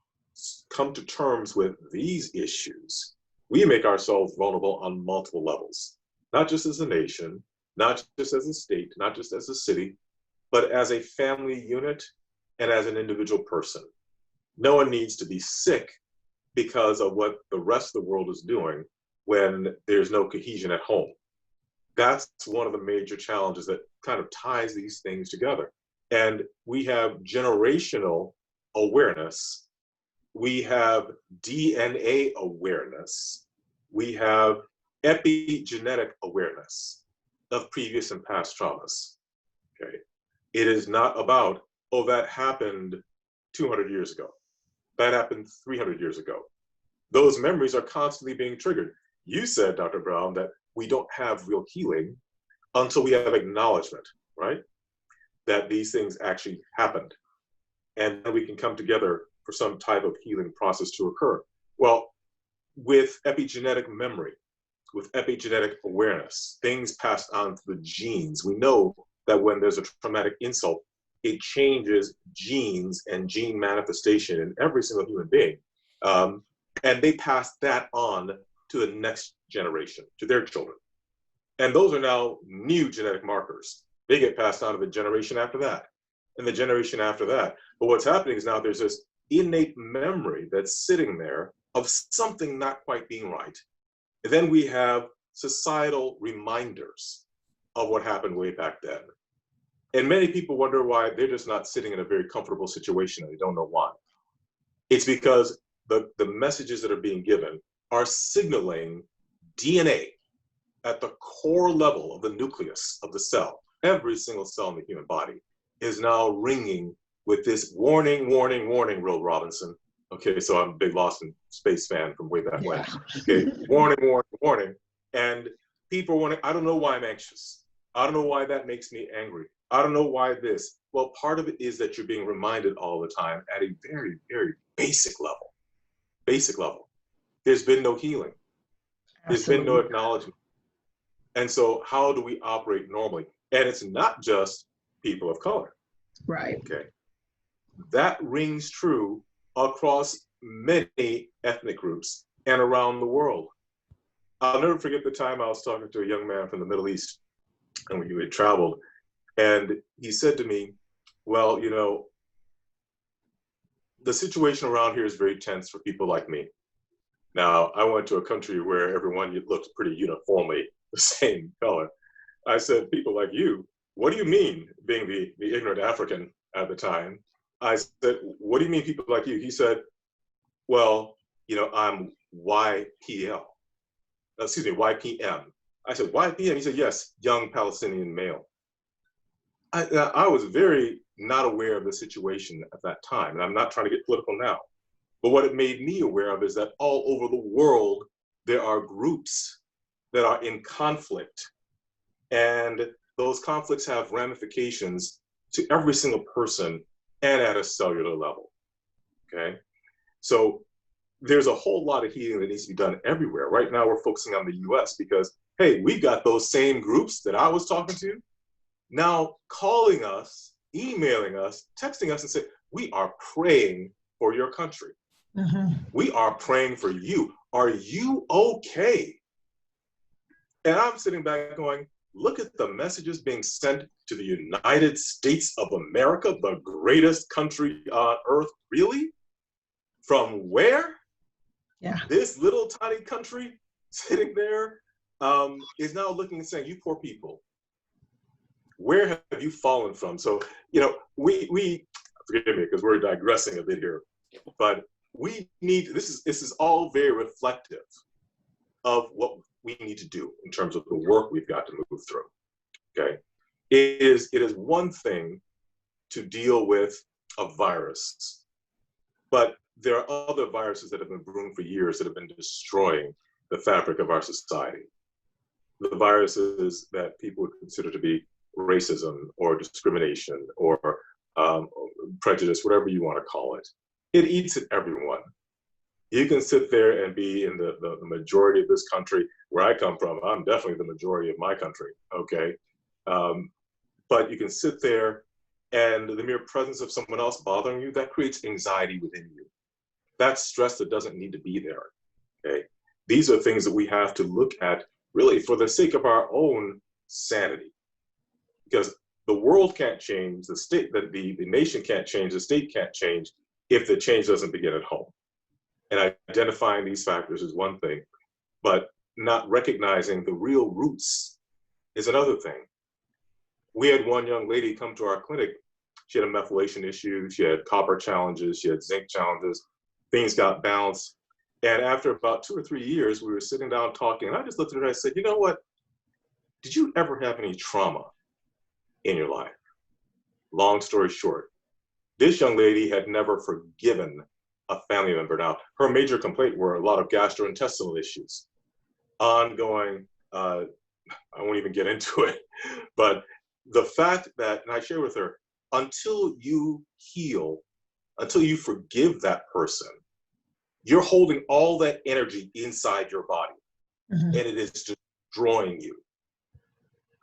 come to terms with these issues, we make ourselves vulnerable on multiple levels, not just as a nation, not just as a state, not just as a city, but as a family unit and as an individual person. No one needs to be sick because of what the rest of the world is doing when there's no cohesion at home. That's one of the major challenges that kind of ties these things together. And we have generational awareness. We have DNA awareness. We have epigenetic awareness of previous and past traumas. Okay. It is not about, oh, that happened 200 years ago. That happened 300 years ago. those memories are constantly being triggered. You said, Dr. Brown, that we don't have real healing until we have acknowledgement, right? That these things actually happened. And then we can come together for some type of healing process to occur. Well, with epigenetic memory, with epigenetic awareness, things passed on through the genes. We know that when there's a traumatic insult, it changes genes and gene manifestation in every single human being. And they pass that on to the next generation, to their children. And those are now new genetic markers. They get passed on to the generation after that, and the generation after that. But what's happening is now there's this innate memory that's sitting there of something not quite being right. And then we have societal reminders of what happened way back then. And many people wonder why they're just not sitting in a very comfortable situation, and they don't know why. It's because the messages that are being given are signaling DNA at the core level of the nucleus of the cell. Every single cell in the human body is now ringing with this warning, warning, warning, Will Robinson. Okay, so I'm a big Lost in Space fan from way back when. Okay, warning, warning, warning. And people are wondering, I don't know why I'm anxious. I don't know why that makes me angry. I don't know why this. Well, part of it is that you're being reminded all the time at a very, very basic level. Basic level. There's been no healing. There's been no acknowledgement. And so how do we operate normally? And it's not just people of color. Right. Okay. That rings true across many ethnic groups and around the world. I'll never forget the time I was talking to a young man from the Middle East, and we had traveled, and he said to me, well, you know, the situation around here is very tense for people like me. Now, I went to a country where everyone looked pretty uniformly the same color. I said, people like you, what do you mean, being the ignorant African at the time? I said, what do you mean people like you? He said, well, you know, I'm YPM. I said, YPM? He said, yes, young Palestinian male. I was very not aware of the situation at that time, and I'm not trying to get political now. But what it made me aware of is that all over the world, there are groups that are in conflict. And those conflicts have ramifications to every single person and at a cellular level, okay? So there's a whole lot of healing that needs to be done everywhere. Right now, we're focusing on the US because, hey, we've got those same groups that I was talking to now calling us, emailing us, texting us and say, we are praying for your country. Mm-hmm. We are praying for you. Are you okay? And I'm sitting back going, look at the messages being sent to the United States of America, the greatest country on earth. Really? From where? Yeah. This little tiny country sitting there is now looking and saying, you poor people, where have you fallen from? So, you know, we forgive me because we're digressing a bit here, but we need, this is all very reflective of what we need to do in terms of the work we've got to move through, okay? It is one thing to deal with a virus, but there are other viruses that have been brewing for years that have been destroying the fabric of our society. The viruses that people would consider to be racism or discrimination or prejudice, whatever you want to call it. It eats at everyone. You can sit there and be in the majority of this country. Where I come from, I'm definitely the majority of my country, okay? But you can sit there and the mere presence of someone else bothering you, that creates anxiety within you. That's stress that doesn't need to be there, okay? These are things that we have to look at really for the sake of our own sanity. Because the world can't change, the state, the nation can't change, the state can't change if the change doesn't begin at home. And identifying these factors is one thing, but not recognizing the real roots is another thing. We had one young lady come to our clinic. She had a methylation issue, she had copper challenges, she had zinc challenges, things got balanced. And after about 2 or 3 years, we were sitting down talking, and I just looked at her and I said, you know what? Did you ever have any trauma in your life? Long story short, this young lady had never forgiven a family member. Now, her major complaint were a lot of gastrointestinal issues, ongoing, I won't even get into it, but the fact that, and I share with her, until you heal, until you forgive that person, you're holding all that energy inside your body, and it is destroying you.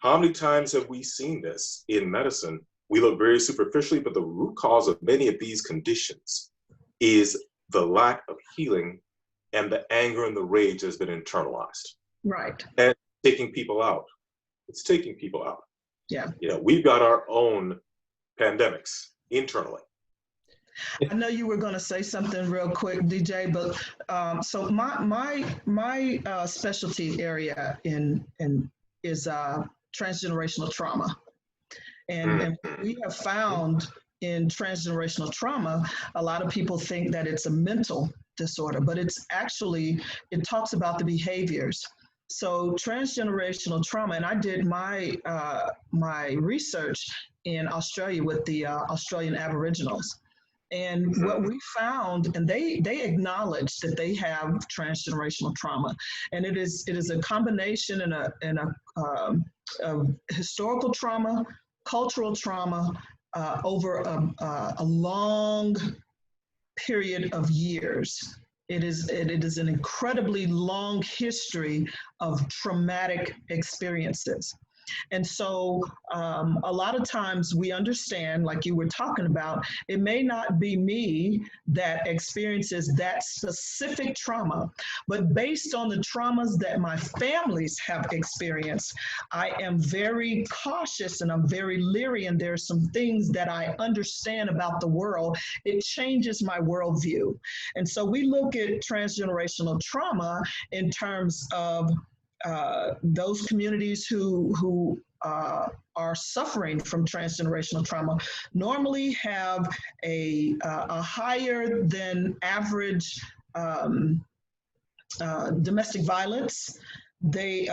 How many times have we seen this in medicine? We look very superficially, but the root cause of many of these conditions is the lack of healing and the anger and the rage has been internalized. Right. And taking people out. It's taking people out. Yeah. You know, we've got our own pandemics internally. I know you were going to say something real quick, DJ, but so my specialty area is transgenerational trauma, and we have found in transgenerational trauma, a lot of people think that it's a mental disorder, but it's actually, it talks about the behaviors. So transgenerational trauma, and I did my my research in Australia with the Australian Aboriginals. And what we found, and they acknowledge that they have transgenerational trauma, and it is a combination of historical trauma, cultural trauma over a long period of years. It is an incredibly long history of traumatic experiences. And so a lot of times we understand, like you were talking about, it may not be me that experiences that specific trauma, but based on the traumas that my families have experienced, I am very cautious and I'm very leery, and there's some things that I understand about the world. It changes my worldview. And so we look at transgenerational trauma in terms of those communities who are suffering from transgenerational trauma normally have a higher than average domestic violence. They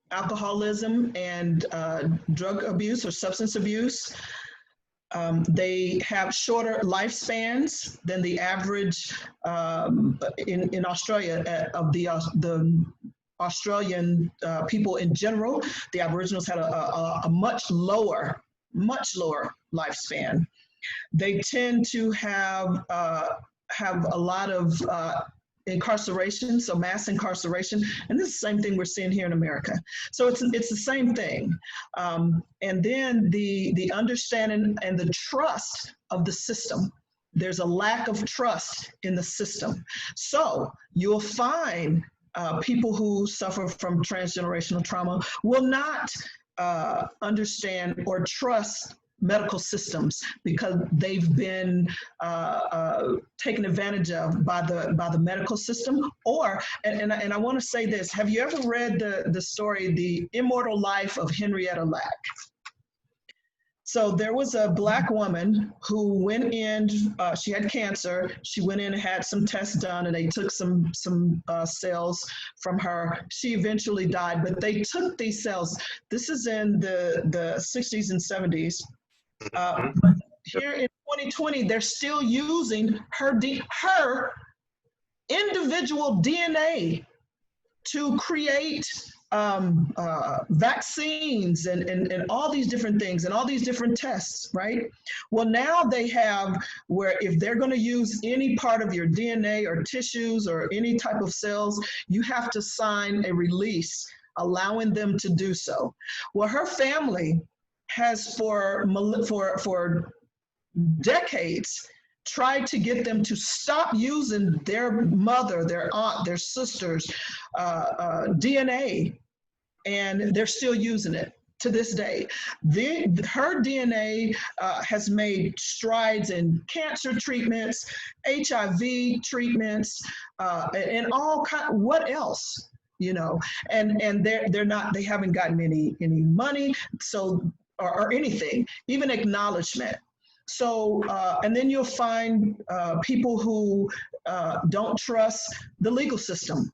alcoholism and drug abuse or substance abuse. They have shorter lifespans than the average in Australia of the Australian people in general. The Aboriginals had a much lower lifespan. They tend to have a lot of incarceration, so mass incarceration, and this is the same thing we're seeing here in America. So it's the same thing. And then the understanding and the trust of the system. There's a lack of trust in the system. So you'll find people who suffer from transgenerational trauma will not understand or trust medical systems because they've been taken advantage of by the medical system. Or, and I want to say this, have you ever read the story, The Immortal Life of Henrietta Lack? So there was a Black woman who went in, she had cancer, she went in and had some tests done, and they took some cells from her. She eventually died, but they took these cells. This is in the 60s and 70s. But here in 2020, they're still using her individual DNA to create vaccines and all these different things and all these different tests, right? Well, now they have where if they're going to use any part of your DNA or tissues or any type of cells, you have to sign a release allowing them to do so. Well, her family has for decades tried to get them to stop using their mother, their aunt, their sister's DNA, and they're still using it to this day. Her DNA has made strides in cancer treatments, HIV treatments, and all kind. What else? You know, and they haven't gotten any money, so or anything, even acknowledgement. So, and then you'll find people who don't trust the legal system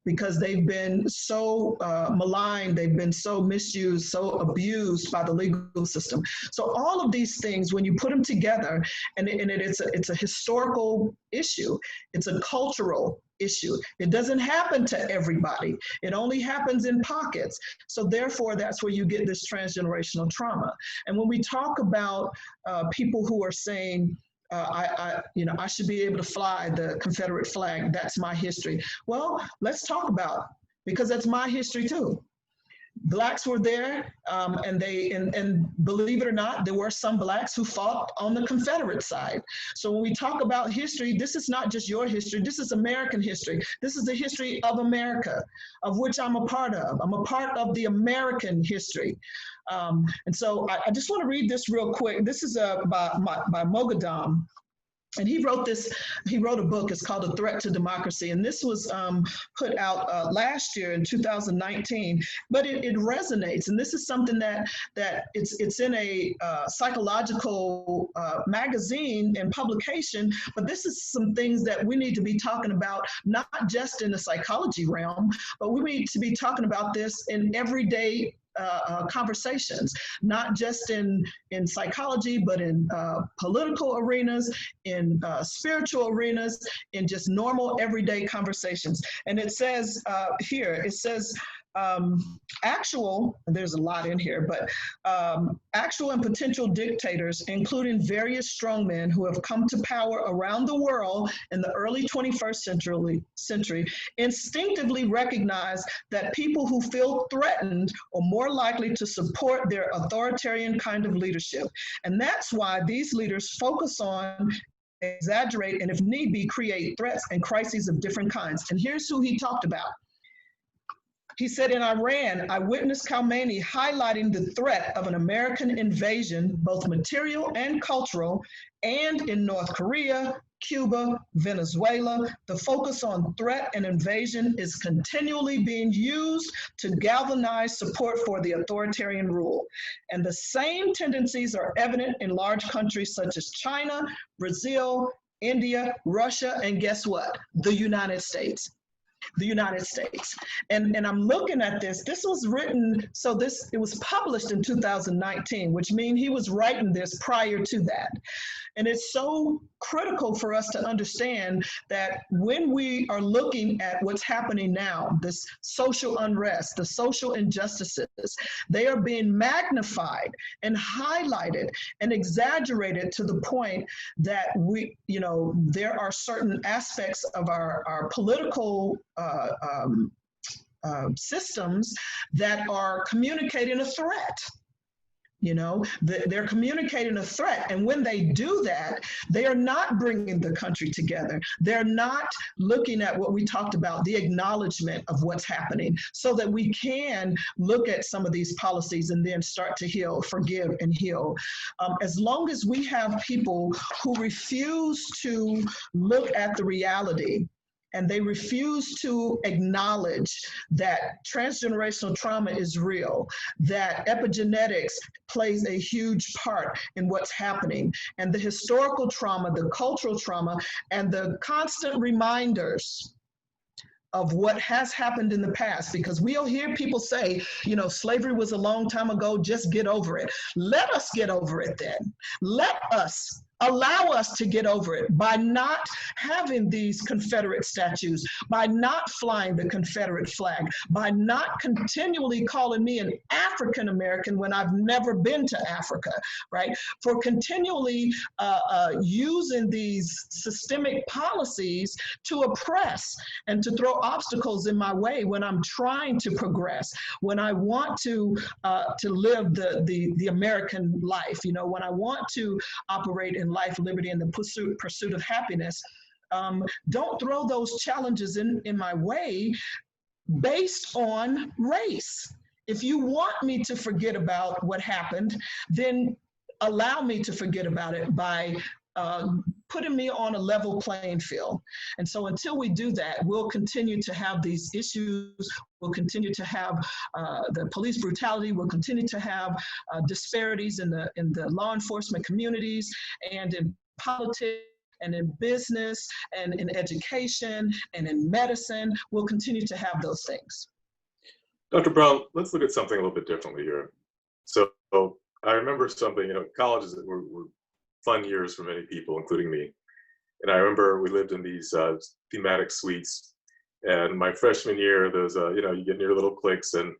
because they've been so maligned, they've been so misused, so abused by the legal system. So all of these things, when you put them together, and it's a historical issue, it's a cultural issue. It doesn't happen to everybody. It only happens in pockets. So therefore, that's where you get this transgenerational trauma. And when we talk about people who are saying, I should be able to fly the Confederate flag, that's my history. Well, let's talk about, because that's my history too. Blacks were there, and believe it or not, there were some Blacks who fought on the Confederate side. So when we talk about history, this is not just your history, this is American history. This is the history of America, of which I'm a part of. I'm a part of the American history. And so I just want to read this real quick. This is by Mogadam. And he wrote a book, it's called A Threat to Democracy. And this was put out last year in 2019, but it resonates. And this is something that it's in a psychological magazine and publication, but this is some things that we need to be talking about, not just in the psychology realm, but we need to be talking about this in everyday conversations, not just in psychology, but in political arenas, in spiritual arenas, in just normal everyday conversations. And it says here, it says, actual, there's a lot in here, but actual and potential dictators, including various strongmen who have come to power around the world in the early 21st century, instinctively recognize that people who feel threatened are more likely to support their authoritarian kind of leadership. And that's why these leaders focus on, exaggerate, and if need be, create threats and crises of different kinds. And here's who he talked about. He said, in Iran, I witnessed Khomeini highlighting the threat of an American invasion, both material and cultural, and in North Korea, Cuba, Venezuela, the focus on threat and invasion is continually being used to galvanize support for the authoritarian rule. And the same tendencies are evident in large countries such as China, Brazil, India, Russia, and guess what? The United States. The United States. And I'm looking at this was written, so it was published in 2019, which means he was writing this prior to that. And it's so critical for us to understand that when we are looking at what's happening now, this social unrest, the social injustices, they are being magnified and highlighted and exaggerated to the point that there are certain aspects of our political systems that are communicating a threat. They're communicating a threat. And when they do that, they are not bringing the country together. They're not looking at what we talked about, the acknowledgement of what's happening, so that we can look at some of these policies and then start to heal, forgive, and heal. As long as we have people who refuse to look at the reality, and they refuse to acknowledge that transgenerational trauma is real, that epigenetics plays a huge part in what's happening, and the historical trauma, the cultural trauma, and the constant reminders of what has happened in the past, because we'll hear people say, slavery was a long time ago, just get over it. Let us get over it then. Allow us to get over it by not having these Confederate statues, by not flying the Confederate flag, by not continually calling me an African American when I've never been to Africa, right? For continually using these systemic policies to oppress and to throw obstacles in my way when I'm trying to progress, when I want to live the American life, when I want to operate in life, liberty, and the pursuit of happiness. Don't throw those challenges in my way based on race. If you want me to forget about what happened, then allow me to forget about it by putting me on a level playing field. And so until we do that, we'll continue to have these issues. We'll continue to have the police brutality. We'll continue to have disparities in the law enforcement communities and in politics and in business and in education and in medicine. We'll continue to have those things. Dr. Brown, let's look at something a little bit differently here. So I remember something, colleges were fun years for many people, including me. And I remember we lived in these thematic suites. And my freshman year, there's you get in your little cliques, and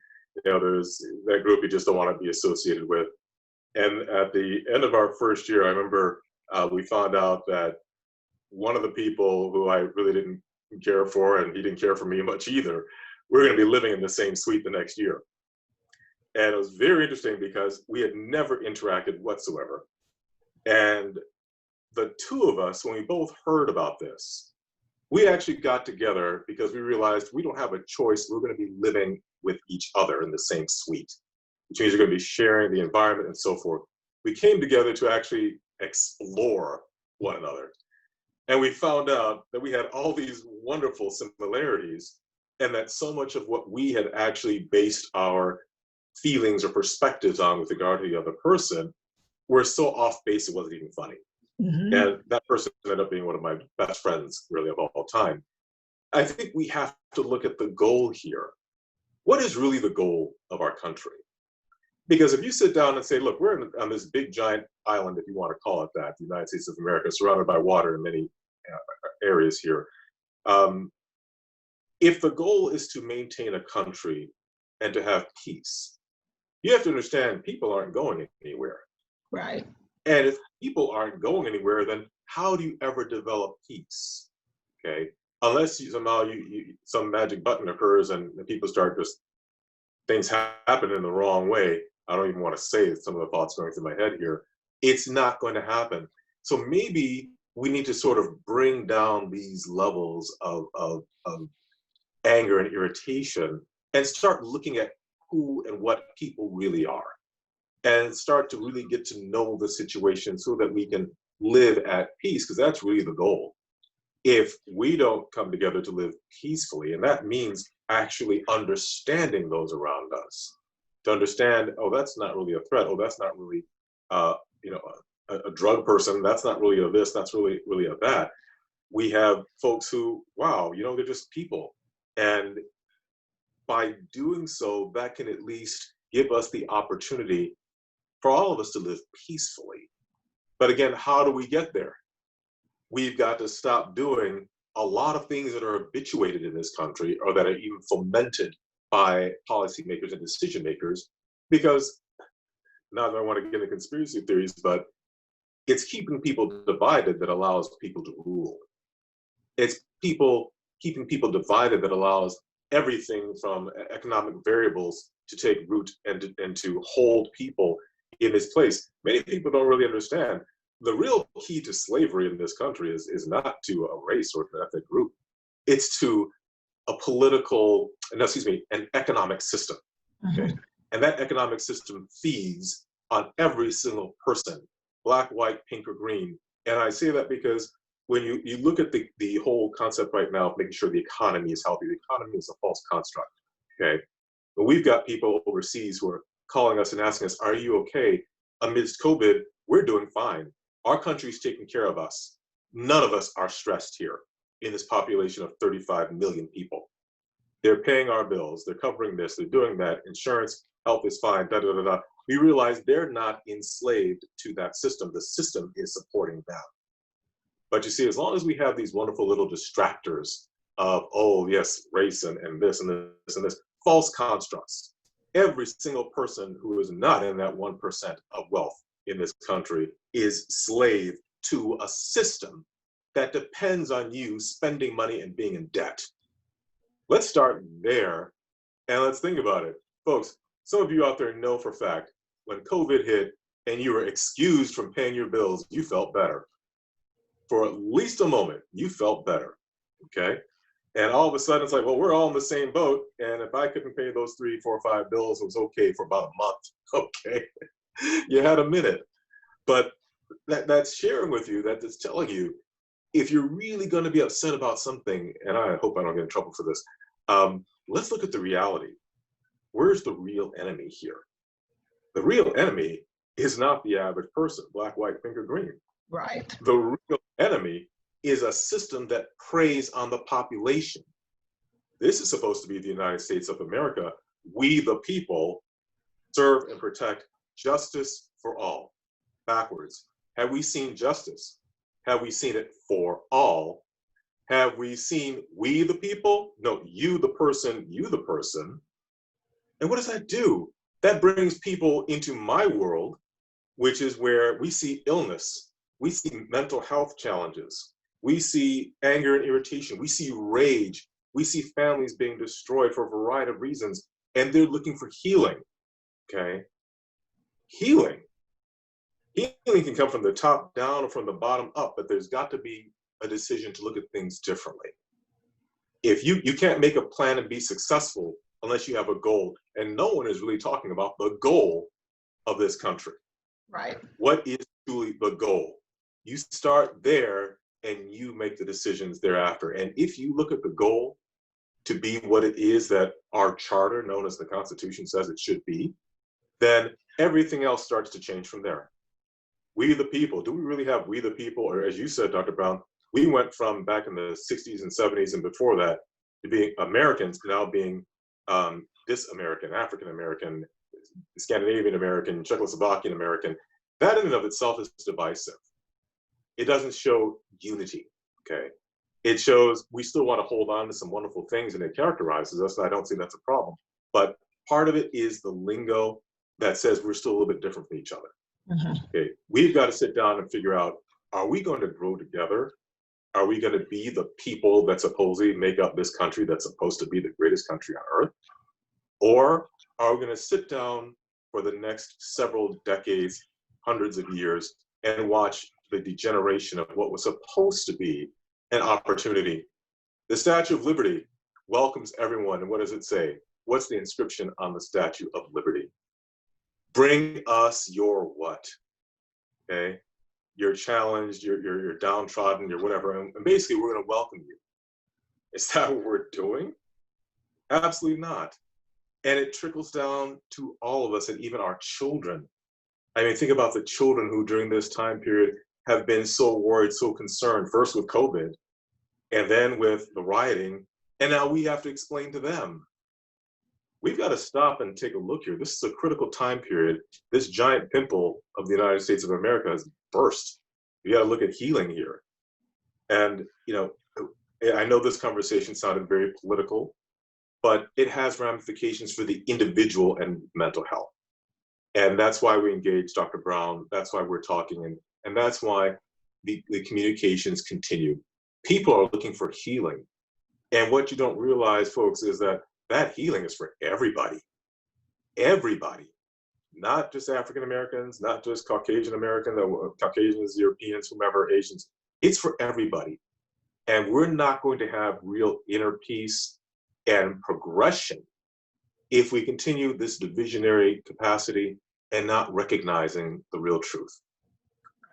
there's that group you just don't want to be associated with. And at the end of our first year, I remember we found out that one of the people who I really didn't care for, and he didn't care for me much either, we were going to be living in the same suite the next year. And it was very interesting because we had never interacted whatsoever. And the two of us, when we both heard about this, we actually got together because we realized we don't have a choice. We're going to be living with each other in the same suite, which means you're going to be sharing the environment and so forth. We came together to actually explore one another. And we found out that we had all these wonderful similarities, and that so much of what we had actually based our feelings or perspectives on with regard to the other person were so off base it wasn't even funny. Mm-hmm. And that person ended up being one of my best friends, really, of all time. I think we have to look at the goal here. What is really the goal of our country? Because if you sit down and say, look, we're on this big giant island, if you want to call it that, the United States of America, surrounded by water in many areas here. If the goal is to maintain a country and to have peace, you have to understand people aren't going anywhere. Right. And if people aren't going anywhere, then how do you ever develop peace? Okay, unless somehow some magic button occurs and people start just things happen in the wrong way. I don't even want to say some of the thoughts going through my head here. It's not going to happen. So maybe we need to sort of bring down these levels of anger and irritation and start looking at who and what people really are, and start to really get to know the situation so that we can live at peace, because that's really the goal. If we don't come together to live peacefully, and that means actually understanding those around us, to understand, oh, that's not really a threat, oh, that's not really a drug person, that's not really a this, that's really a that. We have folks who, wow, they're just people. And by doing so, that can at least give us the opportunity for all of us to live peacefully. But again, how do we get there? We've got to stop doing a lot of things that are habituated in this country, or that are even fomented by policymakers and decision makers, because not that I want to get into conspiracy theories, but it's keeping people divided that allows people to rule. It's keeping people divided that allows everything from economic variables to take root and to hold people in this place. Many people don't really understand the real key to slavery in this country is not to a race or an ethnic group. It's to an economic system. Okay? Mm-hmm. And that economic system feeds on every single person, black, white, pink, or green. And I say that because when you look at the whole concept right now of making sure the economy is healthy, the economy is a false construct. Okay, but we've got people overseas who are calling us and asking us, are you okay? Amidst COVID, we're doing fine. Our country's taking care of us. None of us are stressed here in this population of 35 million people. They're paying our bills, they're covering this, they're doing that, insurance, health is fine, da da da da. We realize they're not enslaved to that system. The system is supporting them. But you see, as long as we have these wonderful little distractors of, oh yes, race and this and this and this, false constructs, every single person who is not in that 1% of wealth in this country is slave to a system that depends on you spending money and being in debt. Let's start there and let's think about it. Folks, some of you out there know for a fact, when COVID hit and you were excused from paying your bills, you felt better. For at least a moment, you felt better, okay? And all of a sudden, it's like, well, we're all in the same boat, and if I couldn't pay those 3, 4, 5 bills, it was okay for about a month, okay? You had a minute. But that's sharing with you, that's telling you, if you're really going to be upset about something, and I hope I don't get in trouble for this, let's look at the reality. Where's the real enemy here? The real enemy is not the average person, black, white, pink, or green. Right. The real enemy is a system that preys on the population. This is supposed to be the United States of America. We, the people, serve and protect justice for all. Backwards. Have we seen justice? Have we seen it for all? Have we seen we, the people? No, you, the person, you, the person. And what does that do? That brings people into my world, which is where we see illness, we see mental health challenges, we see anger and irritation, we see rage, we see families being destroyed for a variety of reasons, and they're looking for healing, okay? Healing. Healing can come from the top down or from the bottom up, but there's got to be a decision to look at things differently. If you can't make a plan and be successful unless you have a goal, and no one is really talking about the goal of this country. Right. What is truly the goal? You start there and you make the decisions thereafter. And if you look at the goal to be what it is that our charter, known as the Constitution, says it should be, then everything else starts to change from there. We the people, do we really have we the people? Or as you said, Dr. Brown, we went from back in the 60s and 70s and before that to being Americans to now being this-American, African-American, Scandinavian American, Czechoslovakian American. That in and of itself is divisive. It doesn't show unity, okay? It shows we still want to hold on to some wonderful things and it characterizes us, and I don't see that's a problem. But part of it is the lingo that says we're still a little bit different from each other. Okay, we've got to sit down and figure out, are we going to grow together? Are we going to be the people that supposedly make up this country that's supposed to be the greatest country on earth? Or are we going to sit down for the next several decades, hundreds of years, and watch the degeneration of what was supposed to be an opportunity? The Statue of Liberty welcomes everyone, and what does it say? What's the inscription on the Statue of Liberty? Bring us your what? Okay, you're challenged, you're downtrodden, you're whatever, and basically we're going to welcome you. Is that what we're doing? Absolutely not. And it trickles down to all of us and even our children. I mean, think about the children who during this time period have been so worried, so concerned, first with COVID, and then with the rioting, and now we have to explain to them. We've got to stop and take a look here. This is a critical time period. This giant pimple of the United States of America has burst. We got to look at healing here. And, you know, I know this conversation sounded very political, but it has ramifications for the individual and mental health. And that's why we engage Dr. Brown. That's why we're talking. And that's why the communications continue. People are looking for healing. And what you don't realize, folks, is that that healing is for everybody. Everybody. Not just African Americans, not just Caucasian Americans, Caucasians, Europeans, whomever, Asians. It's for everybody. And we're not going to have real inner peace and progression if we continue this divisionary capacity and not recognizing the real truth.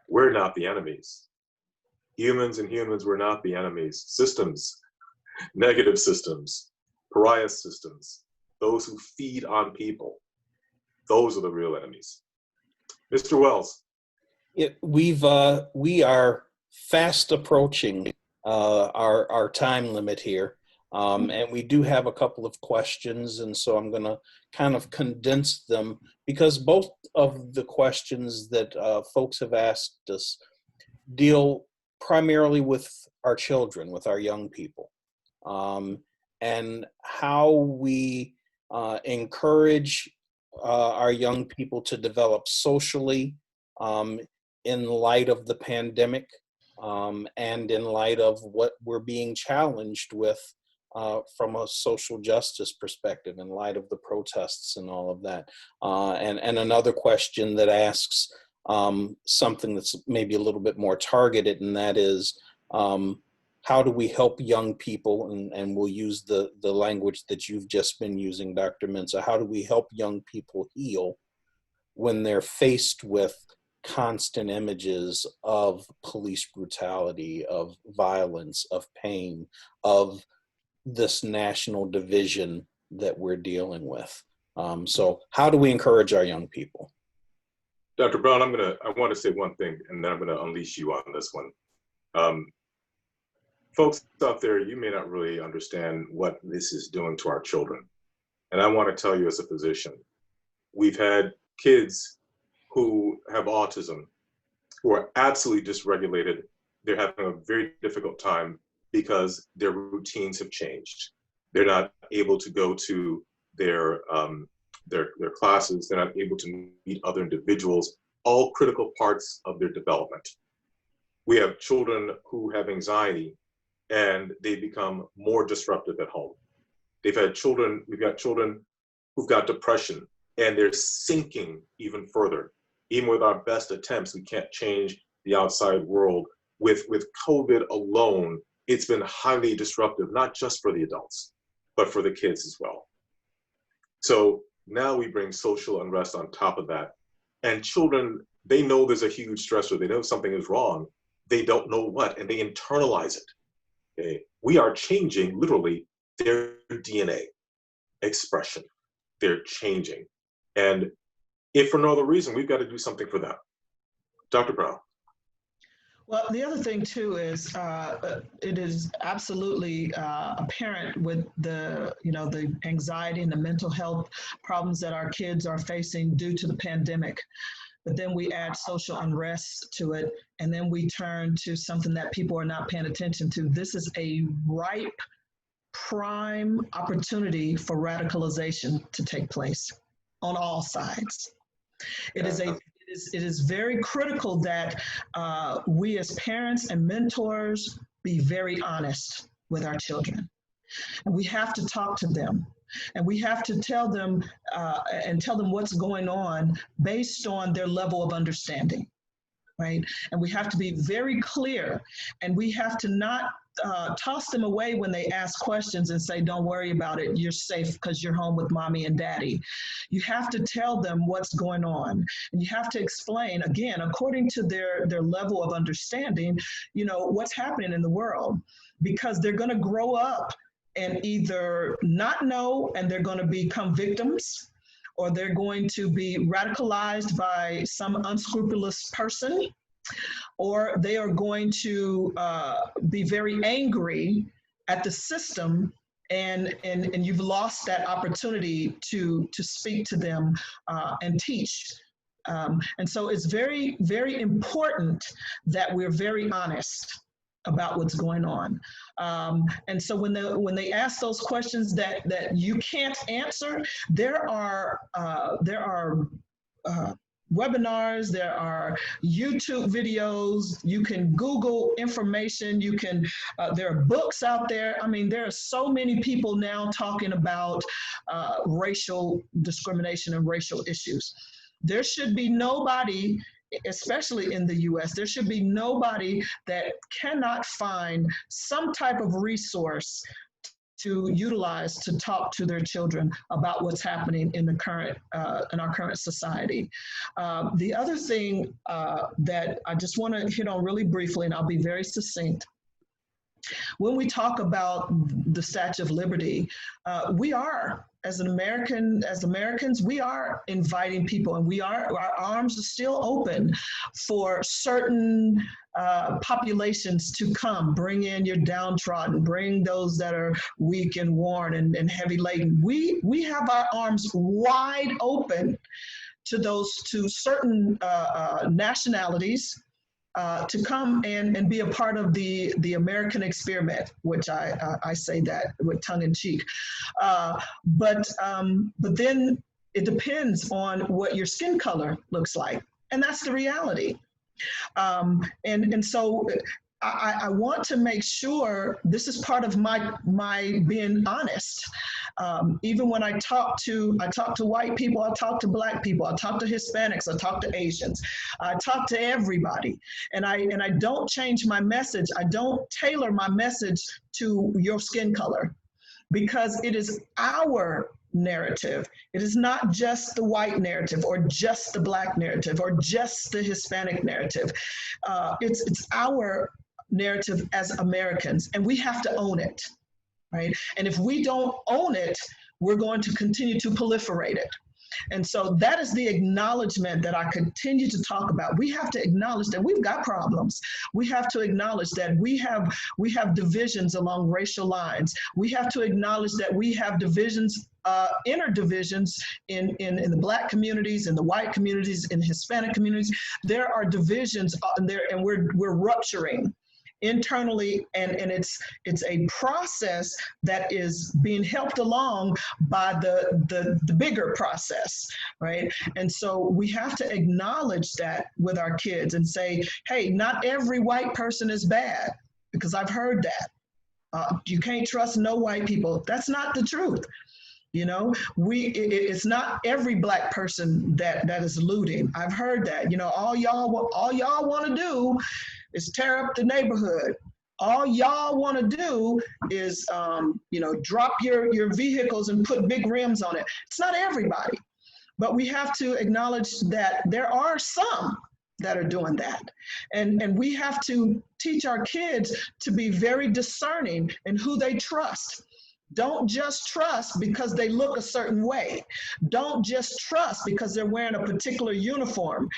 We're not the enemies. Humans and humans, we're not the enemies. Systems, negative systems, pariah systems, those who feed on people, those are the real enemies. Mr. Wells. We are fast approaching our time limit here. And we do have a couple of questions, and so I'm going to kind of condense them because both of the questions that folks have asked us deal primarily with our children, with our young people, and how we encourage our young people to develop socially in light of the pandemic and in light of what we're being challenged with from a social justice perspective in light of the protests and all of that. And another question that asks something that's maybe a little bit more targeted, and that is, how do we help young people, and we'll use the language that you've just been using, Dr. Mensah, how do we help young people heal when they're faced with constant images of police brutality, of violence, of pain, of this national division that we're dealing with? So how do we encourage our young people? Dr. Brown, I want to say one thing, and then I'm gonna unleash you on this one. Folks out there, you may not really understand what this is doing to our children. And I want to tell you as a physician, we've had kids who have autism, who are absolutely dysregulated. They're having a very difficult time because their routines have changed. They're not able to go to their classes. They're not able to meet other individuals, all critical parts of their development. We have children who have anxiety and they become more disruptive at home. We've got children who've got depression and they're sinking even further. Even with our best attempts, we can't change the outside world. With COVID alone, it's been highly disruptive, not just for the adults, but for the kids as well. So now we bring social unrest on top of that. And children, they know there's a huge stressor. They know something is wrong. They don't know what, and they internalize it. Okay? We are changing literally their DNA expression. They're changing. And if for no other reason, we've got to do something for them. Dr. Brown. Well, the other thing too is it is absolutely apparent with the anxiety and the mental health problems that our kids are facing due to the pandemic. But then we add social unrest to it, and then we turn to something that people are not paying attention to. This is a ripe, prime opportunity for radicalization to take place on all sides. It is very critical that we as parents and mentors be very honest with our children. And we have to talk to them. And we have to tell them what's going on based on their level of understanding, right? And we have to be very clear, and we have to not toss them away when they ask questions and say, don't worry about it, you're safe because you're home with mommy and daddy. You have to tell them what's going on, and you have to explain, again, according to their level of understanding, what's happening in the world, because they're going to grow up and either not know and they're going to become victims, or they're going to be radicalized by some unscrupulous person, or they are going to be very angry at the system, and you've lost that opportunity to speak to them and teach. And so it's very, very important that we're very honest about what's going on. And so when they ask those questions that you can't answer, there are webinars, there are YouTube videos, you can Google information, there are books out there. I mean, there are so many people now talking about racial discrimination and racial issues. There should be nobody, especially in the US, there should be nobody that cannot find some type of resource to utilize to talk to their children about what's happening in our current society. The other thing that I just want to hit on really briefly, and I'll be very succinct. When we talk about the Statue of Liberty, we are, as Americans, we are inviting people, and our arms are still open for certain populations to come. Bring in your downtrodden, bring those that are weak and worn and heavy laden. We have our arms wide open to certain nationalities, to come and be a part of the American experiment, which I say that with tongue in cheek. But then it depends on what your skin color looks like, and that's the reality. And so I want to make sure this is part of my being honest. Even when I talk to white people, I talk to Black people, I talk to Hispanics, I talk to Asians, I talk to everybody, and I don't change my message. I don't tailor my message to your skin color, because it is our narrative. It is not just the white narrative or just the Black narrative or just the Hispanic narrative. It's our narrative as Americans, and we have to own it, right? And if we don't own it, we're going to continue to proliferate it. And so that is the acknowledgement that I continue to talk about. We have to acknowledge that we've got problems. We have to acknowledge that we have divisions along racial lines. We have to acknowledge that we have divisions, inner divisions in the Black communities, in the white communities, in Hispanic communities. There are divisions there, and we're rupturing internally, and it's a process that is being helped along by the bigger process, right? And so we have to acknowledge that with our kids and say, hey, not every white person is bad, because I've heard that. You can't trust no white people. That's not the truth. You know, it's not every Black person that is looting. I've heard that. You know, all y'all want to do is tear up the neighborhood. All y'all want to do is, you know, drop your vehicles and put big rims on it. It's not everybody, but we have to acknowledge that there are some that are doing that. And we have to teach our kids to be very discerning in who they trust. Don't just trust because they look a certain way. Don't just trust because they're wearing a particular uniform.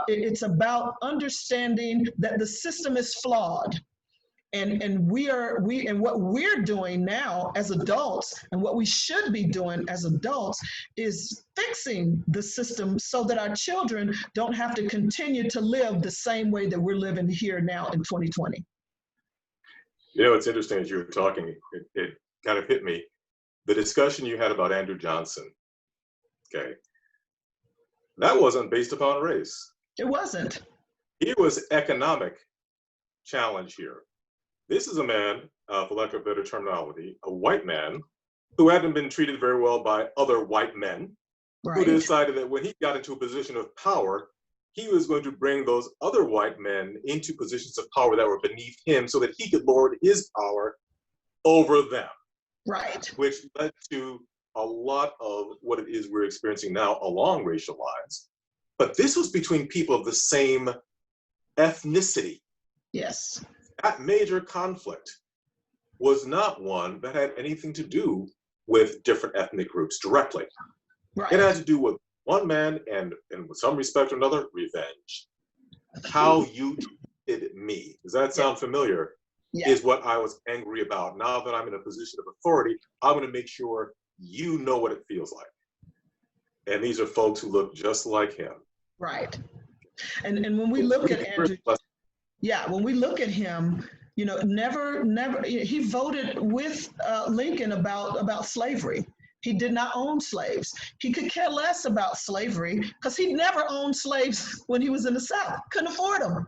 It's about understanding that the system is flawed. And what we're doing now as adults, and what we should be doing as adults, is fixing the system so that our children don't have to continue to live the same way that we're living here now in 2020. You know, it's interesting as you were talking, it kind of hit me. The discussion you had about Andrew Johnson, okay, that wasn't based upon race. It wasn't. It was economic challenge here. This is a man, for lack of better terminology, a white man who hadn't been treated very well by other white men, right, who decided that when he got into a position of power, he was going to bring those other white men into positions of power that were beneath him so that he could lord his power over them. Right. Which led to a lot of what it is we're experiencing now along racial lines. But this was between people of the same ethnicity. Yes. That major conflict was not one that had anything to do with different ethnic groups directly. Right. It had to do with one man and with some respect or another, revenge. How you treated me. Does that sound familiar? Yeah. Is what I was angry about. Now that I'm in a position of authority, I'm going to make sure you know what it feels like. And these are folks who look just like him. Right. And when we look at Andrew, when we look at him, you know, never, he voted with Lincoln about slavery. He did not own slaves. He could care less about slavery because he never owned slaves when he was in the South. Couldn't afford them.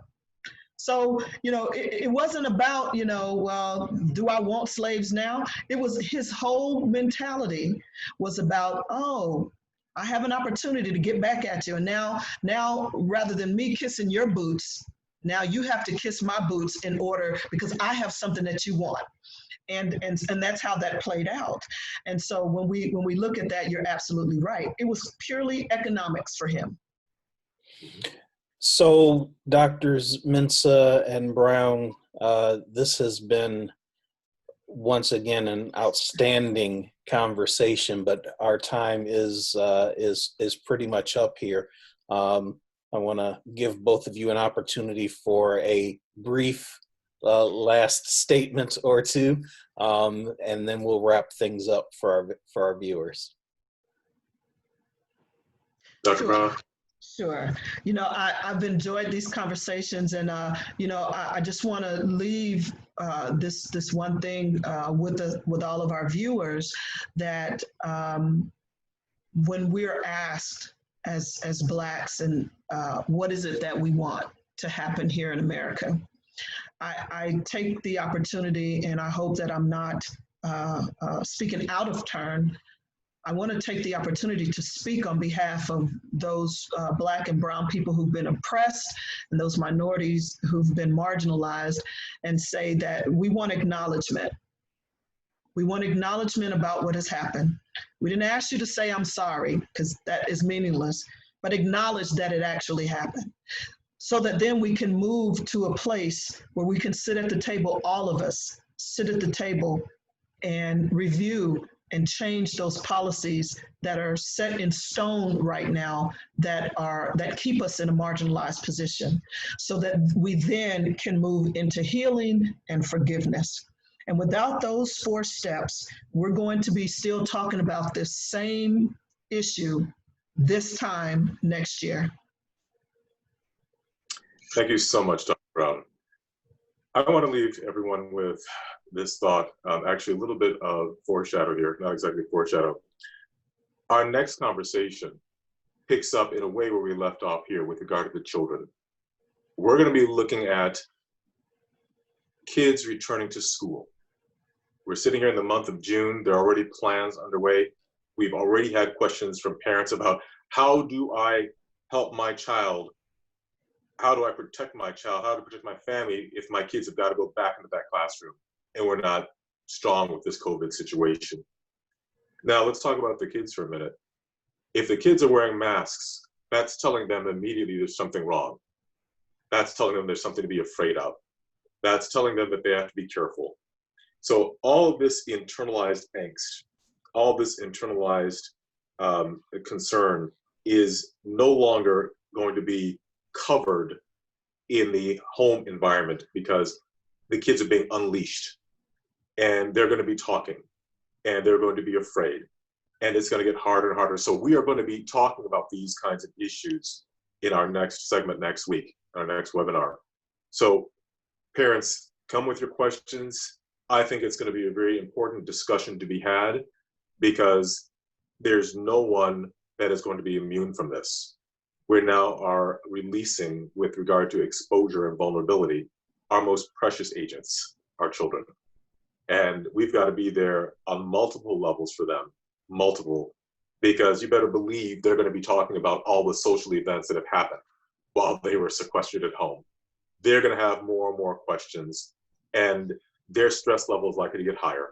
So, you know, it wasn't about, you know, well, do I want slaves now? It was his whole mentality was about, oh, I have an opportunity to get back at you. And now rather than me kissing your boots, now you have to kiss my boots in order because I have something that you want. And that's how that played out. And so when we look at that, you're absolutely right. It was purely economics for him. So, Doctors Mensah and Brown, this has been once again an outstanding conversation, but our time is pretty much up here. I want to give both of you an opportunity for a brief last statement or two, and then we'll wrap things up for our viewers. Dr. Brown. Sure. You know, I've enjoyed these conversations, and you know, I just want to leave this one thing with all of our viewers, that when we're asked as Blacks and what is it that we want to happen here in America, I take the opportunity, and I hope that I'm not speaking out of turn. I want to take the opportunity to speak on behalf of those Black and Brown people who've been oppressed and those minorities who've been marginalized, and say that we want acknowledgement. We want acknowledgement about what has happened. We didn't ask you to say I'm sorry, because that is meaningless, but acknowledge that it actually happened, so that then we can move to a place where we can sit at the table, all of us sit at the table and review and change those policies that are set in stone right now that keep us in a marginalized position, so that we then can move into healing and forgiveness. And without those 4 steps, we're going to be still talking about this same issue this time next year. Thank you so much, Dr. Brown. I want to leave everyone with this thought, actually a little bit of foreshadow here, not exactly foreshadow. Our next conversation picks up in a way where we left off here with regard to the children. We're going to be looking at kids returning to school. We're sitting here in the month of June. There are already plans underway. We've already had questions from parents about, how do I help my child? How do I protect my child? How to protect my family if my kids have got to go back into that classroom and we're not strong with this COVID situation? Now let's talk about the kids for a minute. If the kids are wearing masks, that's telling them immediately there's something wrong. That's telling them there's something to be afraid of. That's telling them that they have to be careful. So all of this internalized angst, all this internalized concern is no longer going to be covered in the home environment, because the kids are being unleashed and they're going to be talking and they're going to be afraid, and it's going to get harder and harder. So we are going to be talking about these kinds of issues in our next segment next week, our next webinar. So parents, come with your questions. I think it's going to be a very important discussion to be had, because there's no one that is going to be immune from this. We now are releasing, with regard to exposure and vulnerability, our most precious agents, our children. And we've got to be there on multiple levels for them, multiple, because you better believe they're going to be talking about all the social events that have happened while they were sequestered at home. They're going to have more and more questions, and their stress level is likely to get higher.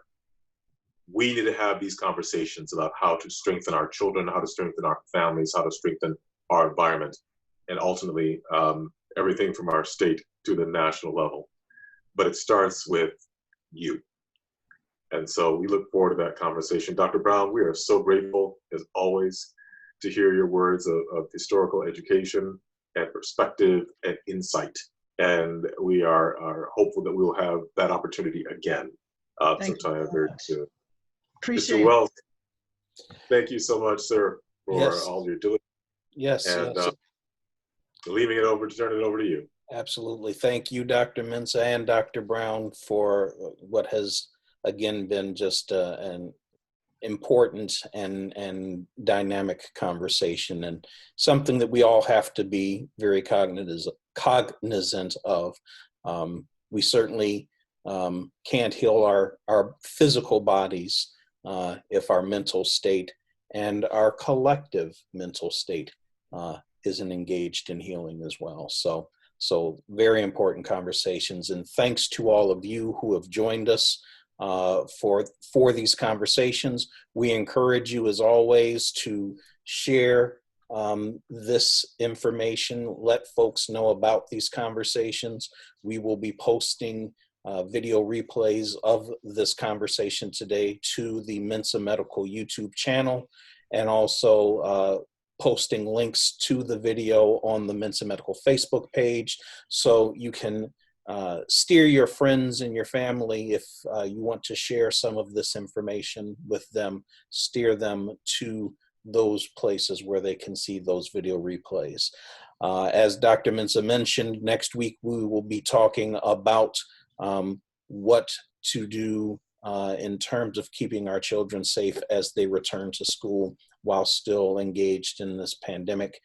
We need to have these conversations about how to strengthen our children, how to strengthen our families, how to strengthen our environment, and ultimately everything from our state to the national level. But it starts with you. And so we look forward to that conversation. Dr. Brown, we are so grateful, as always, to hear your words of historical education and perspective and insight. And we are hopeful that we will have that opportunity again sometime very soon. Appreciate Mr. Wells, thank you so much, sir, for all your diligence. Yes. And turning it over to you. Absolutely. Thank you, Dr. Mensah and Dr. Brown, for what has, again, been just an important and dynamic conversation, and something that we all have to be very cognizant of. We certainly can't heal our physical bodies if our mental state and our collective mental state isn't engaged in healing as well. So very important conversations, and thanks to all of you who have joined us for these conversations. We encourage you, as always, to share this information, let folks know about these conversations. We will be posting video replays of this conversation today to the Mensah Medical YouTube channel, and also posting links to the video on the Mensah Medical Facebook page, so you can steer your friends and your family, if you want to share some of this information with them, steer them to those places where they can see those video replays. As Dr. Mensah mentioned, next week we will be talking about what to do in terms of keeping our children safe as they return to school while still engaged in this pandemic.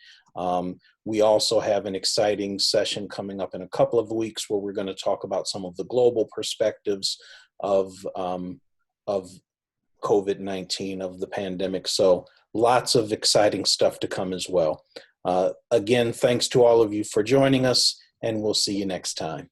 We also have an exciting session coming up in a couple of weeks where we're going to talk about some of the global perspectives of COVID-19, of the pandemic. So lots of exciting stuff to come as well. Again, thanks to all of you for joining us, and we'll see you next time.